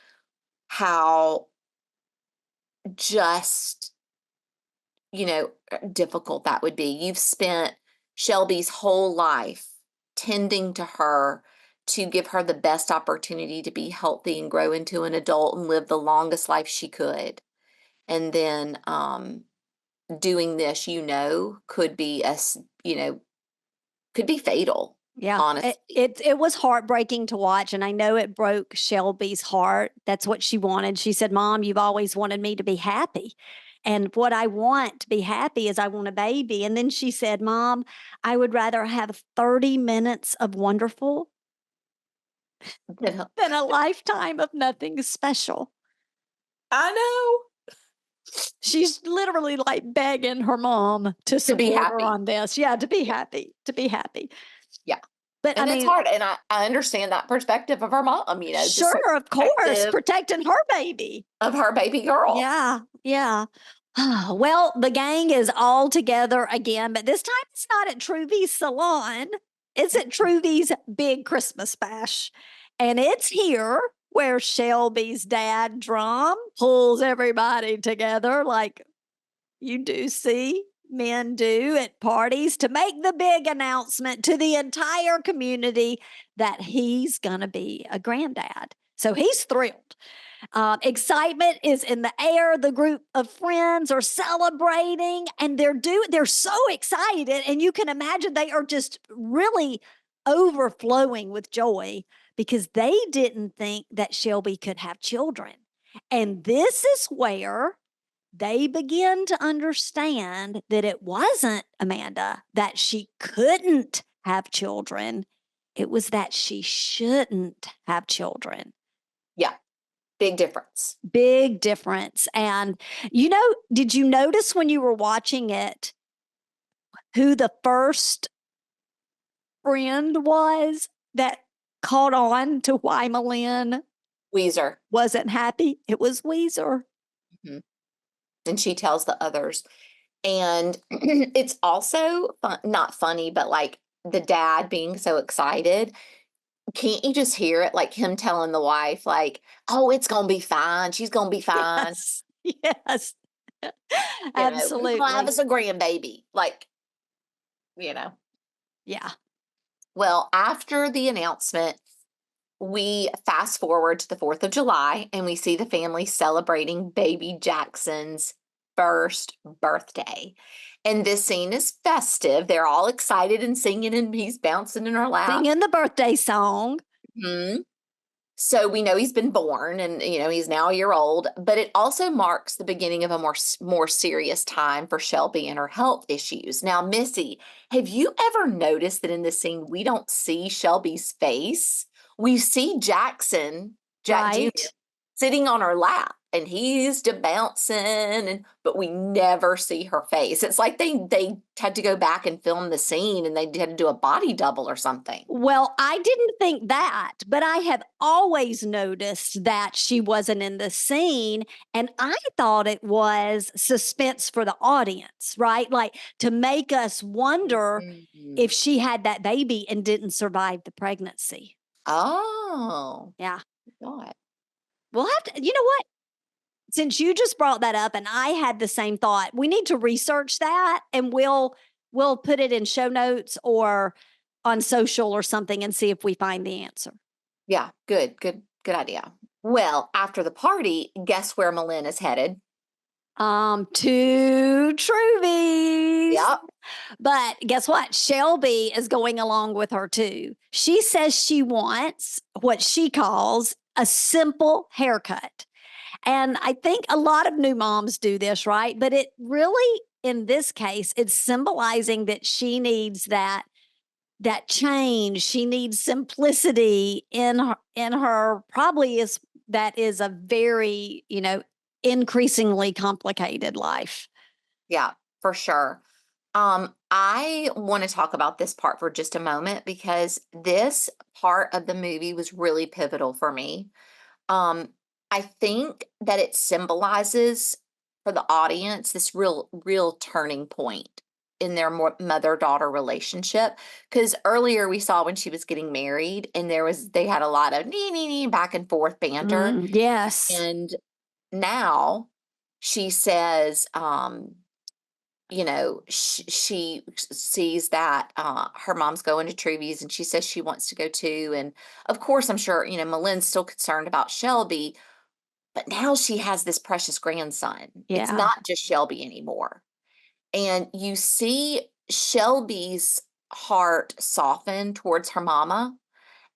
how just, difficult that would be. You've spent Shelby's whole life tending to her to give her the best opportunity to be healthy and grow into an adult and live the longest life she could. And then, doing this, could be could be fatal. Yeah. Honestly. It was heartbreaking to watch. And I know it broke Shelby's heart. That's what she wanted. She said, Mom, you've always wanted me to be happy. And what I want to be happy is I want a baby. And then she said, Mom, I would rather have 30 minutes of wonderful than a lifetime of nothing special. I know. She's literally like begging her mom to support be her happy. on this. Yeah, to be happy. Yeah. But And it's hard. And I understand that perspective of her mom, sure, of course, protecting her baby. of her baby girl. Yeah. Well, the gang is all together again, but this time it's not at Truvy's salon. It's at Truvy's big Christmas bash. And it's here where Shelby's dad drum pulls everybody together like you do see men do at parties to make the big announcement to the entire community that he's going to be a granddad. So he's thrilled. Excitement is in the air. The group of friends are celebrating and they're so excited. And you can imagine they are just really overflowing with joy because they didn't think that Shelby could have children. And this is where they begin to understand that it wasn't, Amanda, that she couldn't have children. It was that she shouldn't have children. Yeah. Big difference. Big difference. And, did you notice when you were watching it who the first friend was that caught on to why Malin Weezer wasn't happy? It was Weezer. Mm-hmm. And she tells the others. And it's also not funny, but like the dad being so excited. Can't you just hear it? Like him telling the wife, like, oh, it's going to be fine. She's going to be fine. Yes. Absolutely. Absolutely. Have us a grandbaby. Like, Yeah. Well, after the announcement, we fast forward to the 4th of July and we see the family celebrating baby Jackson's first birthday. And this scene is festive. They're all excited and singing, and he's bouncing in her lap. Singing the birthday song. Mm-hmm. So we know he's been born and, he's now a year old, but it also marks the beginning of a more serious time for Shelby and her health issues. Now, Missy, have you ever noticed that in this scene, we don't see Shelby's face? We see Jack Right. Jr. sitting on her lap and he's bouncing, but we never see her face. It's like they had to go back and film the scene and they had to do a body double or something. Well, I didn't think that, but I have always noticed that she wasn't in the scene. And I thought it was suspense for the audience, right? Like to make us wonder if she had that baby and didn't survive the pregnancy. Oh. Yeah. God. We'll have to, you know what? Since you just brought that up and I had the same thought, we need to research that and we'll put it in show notes or on social or something and see if we find the answer. Yeah, good idea. Well, after the party, guess where Malin is headed? To Truvy's. Yep. But guess what? Shelby is going along with her too. She says she wants what she calls a simple haircut. And I think a lot of new moms do this, right? But it really, in this case, it's symbolizing that she needs that change. She needs simplicity in her probably is a very, increasingly complicated life. Yeah, for sure. I want to talk about this part for just a moment because this part of the movie was really pivotal for me. I think that it symbolizes for the audience this real turning point in their mother-daughter relationship. Because earlier we saw when she was getting married and they had a lot of back and forth banter. Yes. And now she says, she sees that her mom's going to Truvy's and she says she wants to go too. And of course, I'm sure, Malin's still concerned about Shelby, but now she has this precious grandson. Yeah. It's not just Shelby anymore. And you see Shelby's heart soften towards her mama.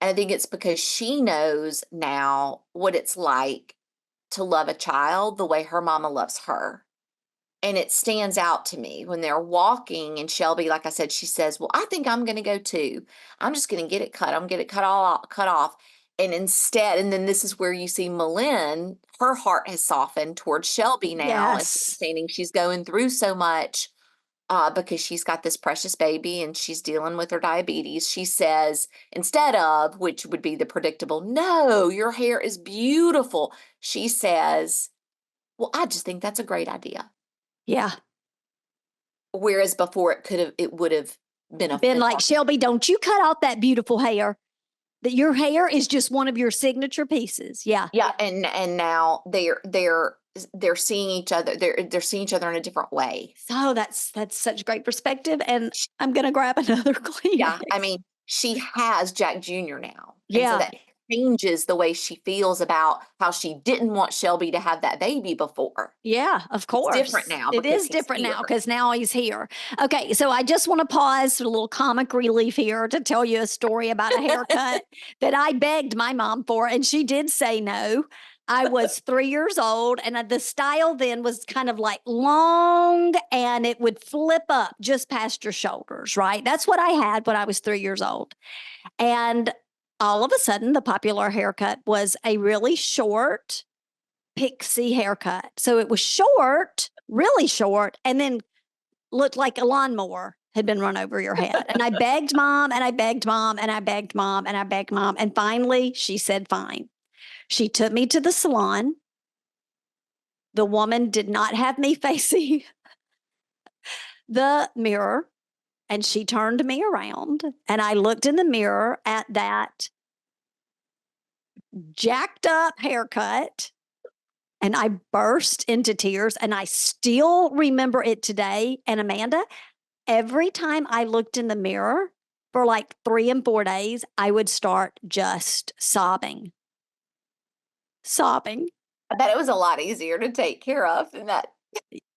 And I think it's because she knows now what it's like to love a child the way her mama loves her. And it stands out to me when they're walking and Shelby, like I said, she says, well, I think I'm going to go too. I'm just going to get it cut. I'm going to get it cut off. And instead, and then this is where you see Malin, her heart has softened towards Shelby now. Yes. Understanding she's going through so much because she's got this precious baby and she's dealing with her diabetes. She says, instead of, which would be the predictable, no, your hair is beautiful. She says, well, I just think that's a great idea. Yeah. Whereas before it would have been Been like, Shelby, don't you cut off that beautiful hair. That your hair is just one of your signature pieces. Yeah. Yeah. And now they're seeing each other. They're seeing each other in a different way. So that's such great perspective. And I'm going to grab another Kleenex. Yeah. I mean, she has Jack Jr. now. And Yeah. so that changes the way she feels about how she didn't want Shelby to have that baby before. Yeah, of course. It's different now. It is different now because now he's here. Okay, so I just want to pause for a little comic relief here to tell you a story about a haircut that I begged my mom for, and she did say no. I was 3 years old, and the style then was kind of like long, and it would flip up just past your shoulders, right? That's what I had when I was 3 years old. And all of a sudden, the popular haircut was a really short pixie haircut. So it was short, really short, and then looked like a lawnmower had been run over your head. And I begged mom, and I begged mom, and I begged mom, and I begged mom. And finally, she said, fine. She took me to the salon. The woman did not have me facing the mirror, and she turned me around, and I looked in the mirror at that jacked up haircut, and I burst into tears, and I still remember it today. And Amanda, every time I looked in the mirror for like 3 and 4 days, I would start just sobbing. I bet it was a lot easier to take care of than that.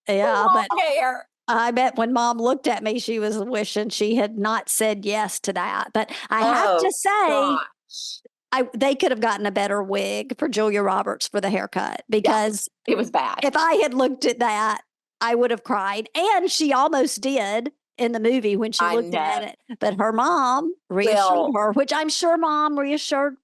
Yeah, but hair. I bet when mom looked at me, she was wishing she had not said yes to that. But I have to say, they could have gotten a better wig for Julia Roberts for the haircut, because it was bad. If I had looked at that, I would have cried. And she almost did in the movie when she looked at it. But her mom reassured her, which I'm sure mom reassured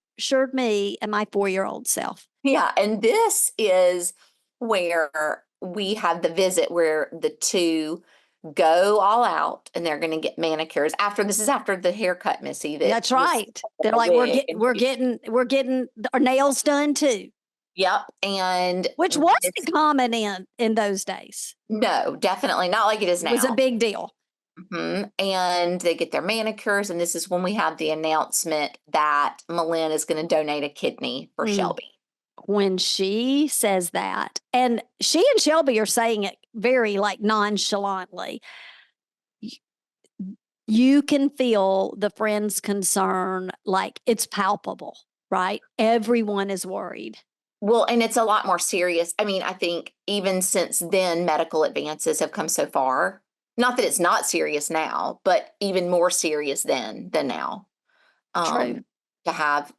me and my 4-year-old self. Yeah. And this is where we have the visit where the two go all out and they're going to get manicures after the haircut, Missy. That's right. They're like, we're getting our nails done too. Yep. And which wasn't common in those days. No, definitely not like it is now. It was a big deal. Mm-hmm. And they get their manicures. And this is when we have the announcement that Malin is going to donate a kidney for Shelby. When she says that, and she and Shelby are saying it very like nonchalantly, you can feel the friends' concern, like it's palpable, right? Everyone is worried. Well, and it's a lot more serious. I mean, I think even since then, medical advances have come so far. Not that it's not serious now, but even more serious than now. True. To have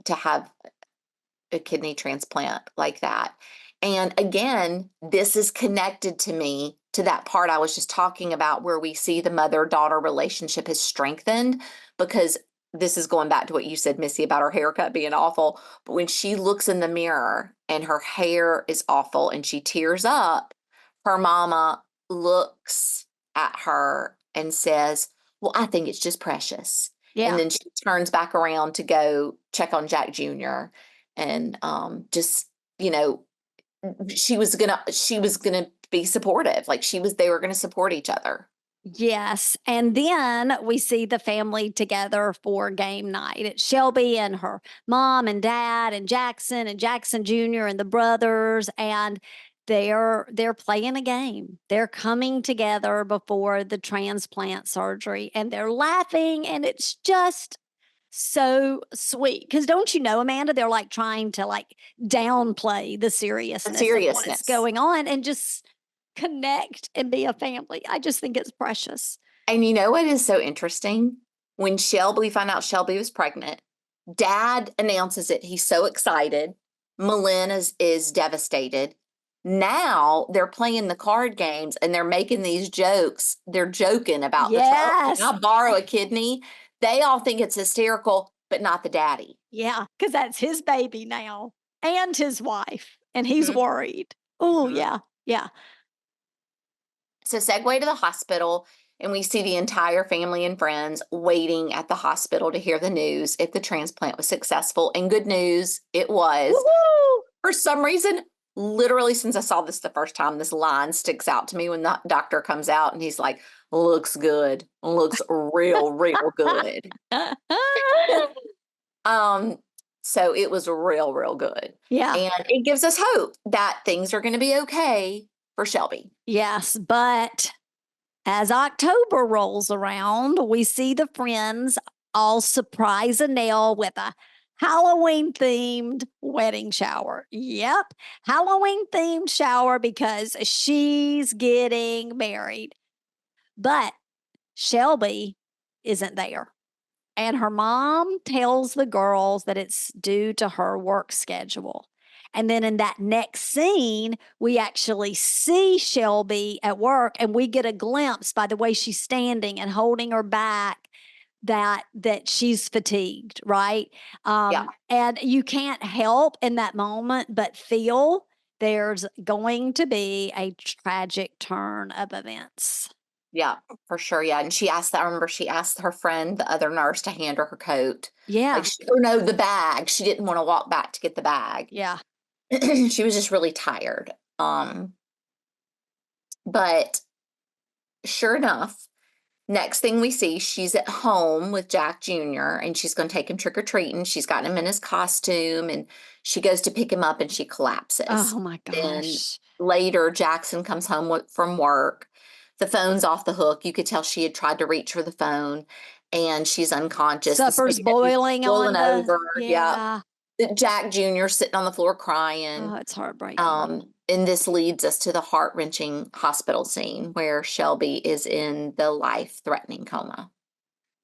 a kidney transplant like that. And again, this is connected to me to that part I was just talking about where we see the mother-daughter relationship has strengthened, because this is going back to what you said, Missy, about her haircut being awful. But when she looks in the mirror and her hair is awful and she tears up, her mama looks at her and says, well, I think it's just precious. Yeah. And then she turns back around to go check on Jack Jr. And just, she was gonna be supportive. Like they were gonna support each other. Yes. And then we see the family together for game night. It's Shelby and her mom and dad and Jackson Jr. and the brothers, and they're playing a game. They're coming together before the transplant surgery, and they're laughing, and it's just so sweet. Because don't you know, Amanda, they're like trying to like downplay the seriousness of what's going on and just connect and be a family. I just think it's precious. And you know what is so interesting? When we found out Shelby was pregnant, Dad announces it. He's so excited. Malin is devastated. Now they're playing the card games and they're making these jokes. They're joking about the child. I'll borrow a kidney. They all think it's hysterical, but not the daddy. Yeah, because that's his baby now and his wife, and he's worried. Oh, yeah. So segue to the hospital, and we see the entire family and friends waiting at the hospital to hear the news if the transplant was successful. And good news, it was. Woo-hoo! For some reason, literally since I saw this the first time, this line sticks out to me when the doctor comes out and he's like, looks good, looks real good. So it was real good. Yeah. And it gives us hope that things are going to be okay for Shelby. Yes, but as October rolls around, we see the friends all surprise Annelle with a Halloween themed wedding shower. Yep, Halloween themed shower because she's getting married. But Shelby isn't there. And her mom tells the girls that it's due to her work schedule. And then in that next scene, we actually see Shelby at work and we get a glimpse by the way she's standing and holding her back that she's fatigued, right? Yeah. And you can't help in that moment but feel there's going to be a tragic turn of events. Yeah, for sure. Yeah. And I remember she asked her friend, the other nurse, to hand her coat. Yeah. Or no, the bag. She didn't want to walk back to get the bag. Yeah. She was just really tired. But sure enough, next thing we see, she's at home with Jack Jr. and she's going to take him trick or treating. She's gotten him in his costume and she goes to pick him up and she collapses. Oh my Then gosh. later, Jackson comes home from work. The phone's off the hook. You could tell she had tried to reach for the phone and she's unconscious. Supper's boiling on over. yeah. Jack Jr. sitting on the floor crying. Oh, it's heartbreaking. And this leads us to the heart-wrenching hospital scene where Shelby is in the life-threatening coma.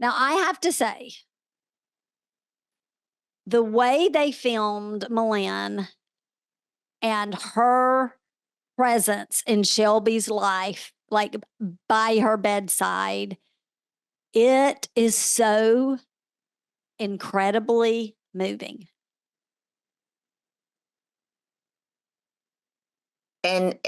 Now, I have to say, the way they filmed Malin and her presence in Shelby's life, like by her bedside, it is so incredibly moving. And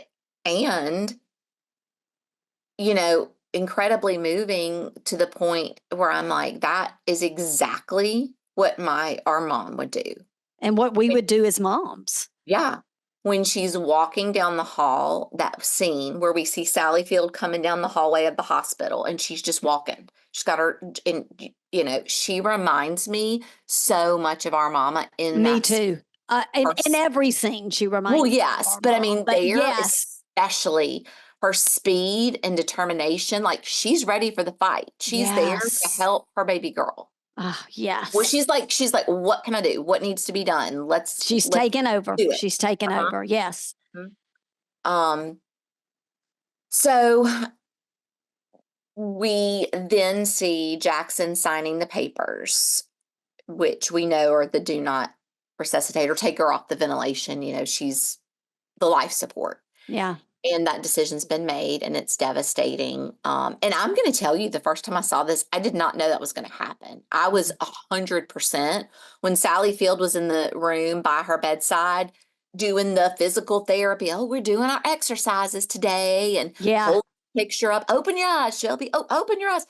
incredibly moving to the point where I'm like, that is exactly what our mom would do. And what we would do as moms. Yeah. When she's walking down the hall, that scene where we see Sally Field coming down the hallway of the hospital and she's just walking. She's got her, and she reminds me so much of our mama in Me that too. In every scene, she reminds me. Well, yes, but I mean, especially her speed and determination, like she's ready for the fight. She's there to help her baby girl. Yes. Well, she's like, what can I do? What needs to be done? She's taken over. She's taken over. Yes. So we then see Jackson signing the papers, which we know are the do not resuscitate or take her off the ventilation. She's the life support. Yeah. And that decision's been made and it's devastating. And I'm going to tell you, the first time I saw this, I did not know that was going to happen. I was 100% when Sally Field was in the room by her bedside doing the physical therapy. Oh, we're doing our exercises today and hold the picture up. Open your eyes, Shelby. Oh, open your eyes.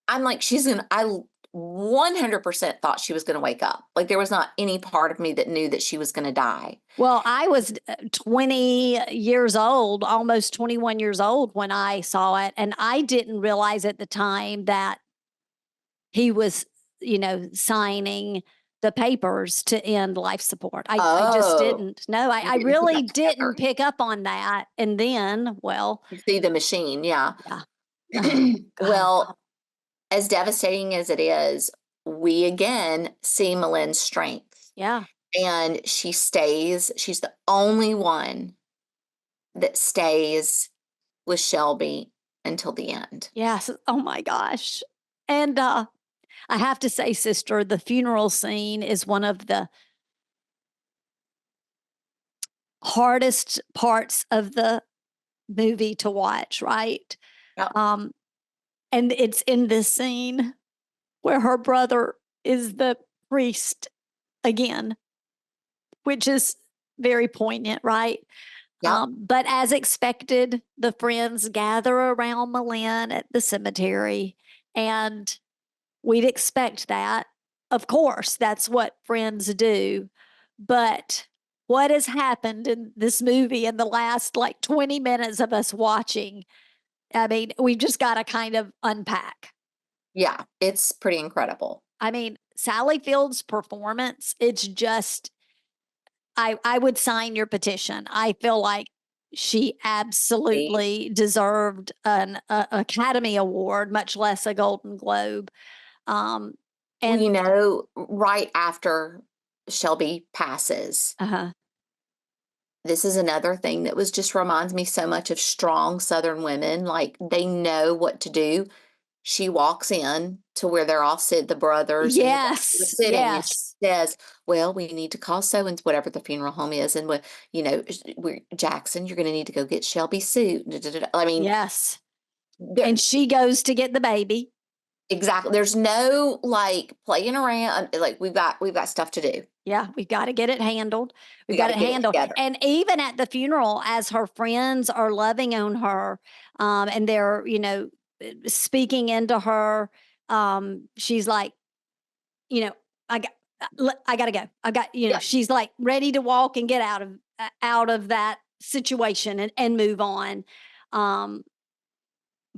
I'm like, I 100% thought she was going to wake up. Like there was not any part of me that knew that she was going to die. Well, I was 20 years old, almost 21 years old when I saw it. And I didn't realize at the time that he was, signing the papers to end life support. I just didn't. No, I really didn't pick up on that. And then, you see the machine. Yeah. Oh, well, as devastating as it is, we again see Malin's strength. Yeah. And she's the only one that stays with Shelby until the end. Yes. Oh my gosh. And I have to say, sister, the funeral scene is one of the hardest parts of the movie to watch, right? Yep. And it's in this scene where her brother is the priest again, which is very poignant, right? Yep. But as expected, the friends gather around Malin at the cemetery, and we'd expect that. Of course, that's what friends do. But what has happened in this movie in the last like 20 minutes of us watching. I mean, we've just got to kind of unpack. Yeah, it's pretty incredible. I mean, Sally Field's performance, it's just, I would sign your petition. I feel like she absolutely deserved an Academy Award, much less a Golden Globe. Um, Well, and right after Shelby passes, uh-huh. this is another thing that just reminds me so much of strong Southern women. Like, they know what to do. She walks in to where they're all the brothers and the daughters are Yes, sitting, and she yes, says, "Well, we need to call so and whatever the funeral home is, and we're Jackson. You're going to need to go get Shelby's suit." Da, da, da, da. I mean, yes. there, And she goes to get the baby. exactly. There's no like playing around. Like, we've got stuff to do. Yeah, we've got to get it handled. We We've got got to it get it handled. together. And even at the funeral, as her friends are loving on her, and they're, speaking into her, she's like, you know, I got, I got to go. I got, Yeah, she's like ready to walk and get out of that situation and move on. Um,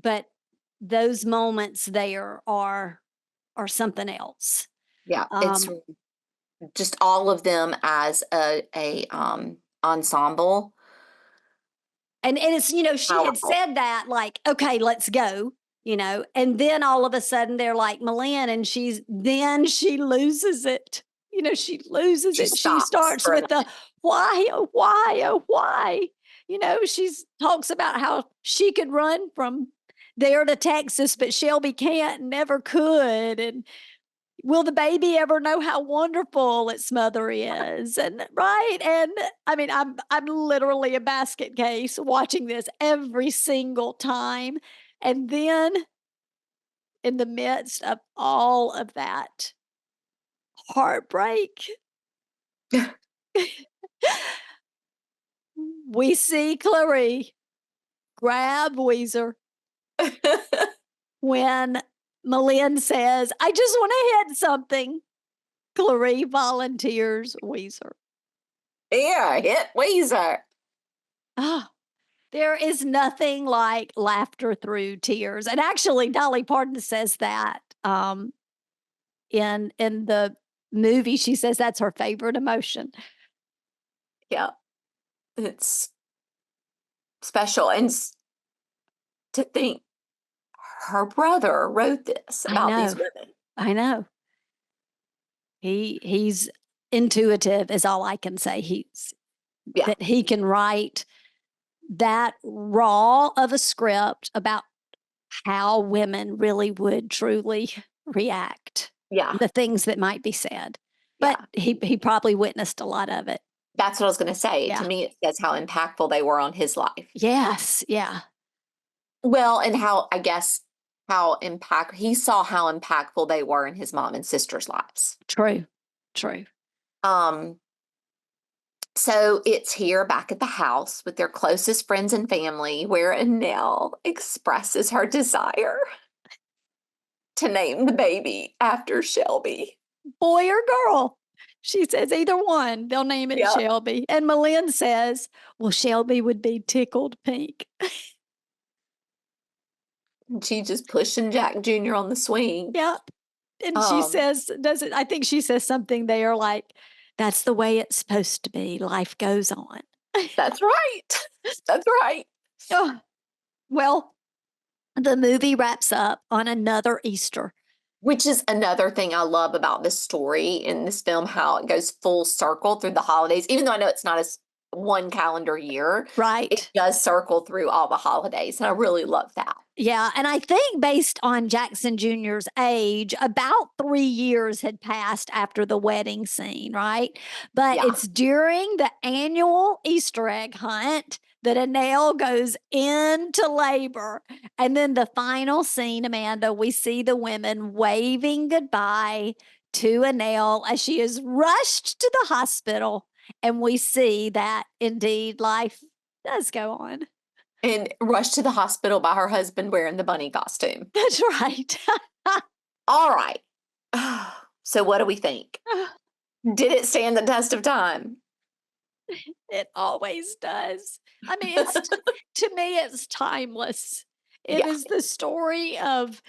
but those moments there are something else. yeah. It's Um, just all of them as a ensemble. and it's, she had Powerful. said that like, okay, let's go, and then all of a sudden they're like, Milan, and then she loses it. She loses She it. She stops starts for a with the minute. why, oh, why, oh, why. She's talks about how she could run from there to Texas, but Shelby can't, never could. And will the baby ever know how wonderful its mother is? And right. And I mean, I'm literally a basket case watching this every single time. And then in the midst of all of that heartbreak, we see Clary grab Weezer when Malin says, I just want to hit something. Clary volunteers Weezer. Yeah, hit Weezer. Ah, there is nothing like laughter through tears. And actually, Dolly Parton says that in the movie. She says that's her favorite emotion. Yeah, it's special. And to think her brother wrote this I about these know. women. I know. He's intuitive is all I can say. Yeah, That he can write that raw of a script about how women really would truly react, yeah, the things that might be said. But yeah. he probably witnessed a lot of it. That's what I was going to say. To Yeah. me, it says how impactful they were on his life. Yes. Yeah. Well, and how he saw how impactful they were in his mom and sister's lives. True. True. Um, so it's here back at the house with their closest friends and family, where Annelle expresses her desire to name the baby after Shelby. Boy or girl. She says either one. They'll name it Yep. Shelby. And Malin says, well, Shelby would be tickled pink. And she just pushing Jack Jr. on the swing. Yep. And she says, I think she says something there like, that's the way it's supposed to be. Life goes on. That's right. That's right. Oh, well, the movie wraps up on another Easter. Which is another thing I love about this story in this film, how it goes full circle through the holidays. Even though I know it's not as one calendar year, Right. it does circle through all the holidays. And I really love that. Yeah. And I think based on Jackson Jr.'s age, about 3 years had passed after the wedding scene, right? But Yeah. it's during the annual Easter egg hunt that Annelle goes into labor. And then the final scene, Amanda, we see the women waving goodbye to Annelle as she is rushed to the hospital. And we see that indeed life does go on. And rushed to the hospital by her husband wearing the bunny costume. That's right. All right. So what do we think? Did it stand the test of time? It always does. I mean, it's to me, it's timeless. It Yeah. is the story of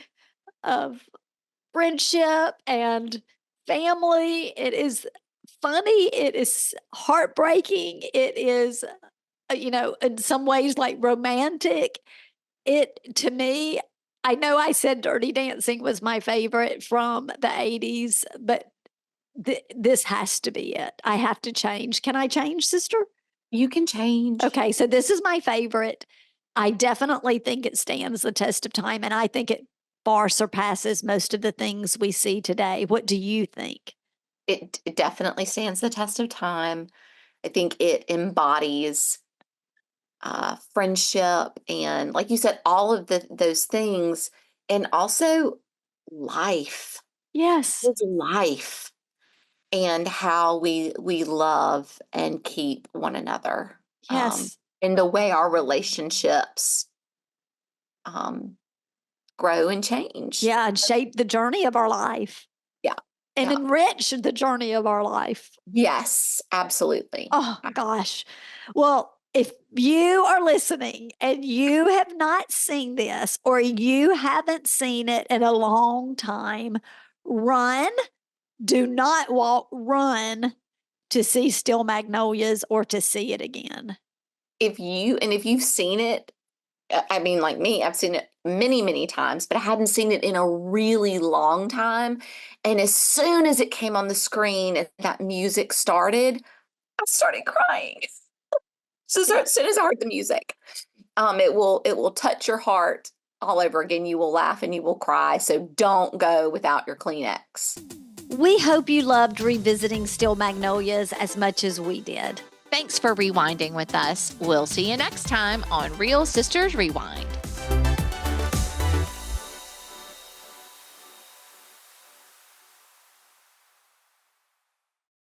friendship and family. It is funny. It is heartbreaking. It is, in some ways like romantic. It to me, I know I said Dirty Dancing was my favorite from the 80s, but this has to be it. I have to change. Can I change, sister? You can change. Okay, so this is my favorite. I definitely think it stands the test of time, and I think it far surpasses most of the things we see today. What do you think? It definitely stands the test of time. I think it embodies friendship and, like you said, all of those things, and also life. Yes, It's life and how we love and keep one another. yes, And the way our relationships grow and change. yeah, and shape the journey of our life Yeah. and Yeah. enrich the journey of our life. Yes, absolutely. Oh gosh. Well, if you are listening and you have not seen this or you haven't seen it in a long time, run. Do not walk, run to see Steel Magnolias or to see it again. If you've seen it, I mean, like me, I've seen it many, many times, but I hadn't seen it in a really long time. And as soon as it came on the screen and that music started, I started crying. So as soon as I heard the music, it will touch your heart all over again. You will laugh and you will cry. So don't go without your Kleenex. We hope you loved revisiting Steel Magnolias as much as we did. Thanks for rewinding with us. We'll see you next time on Real Sisters Rewind.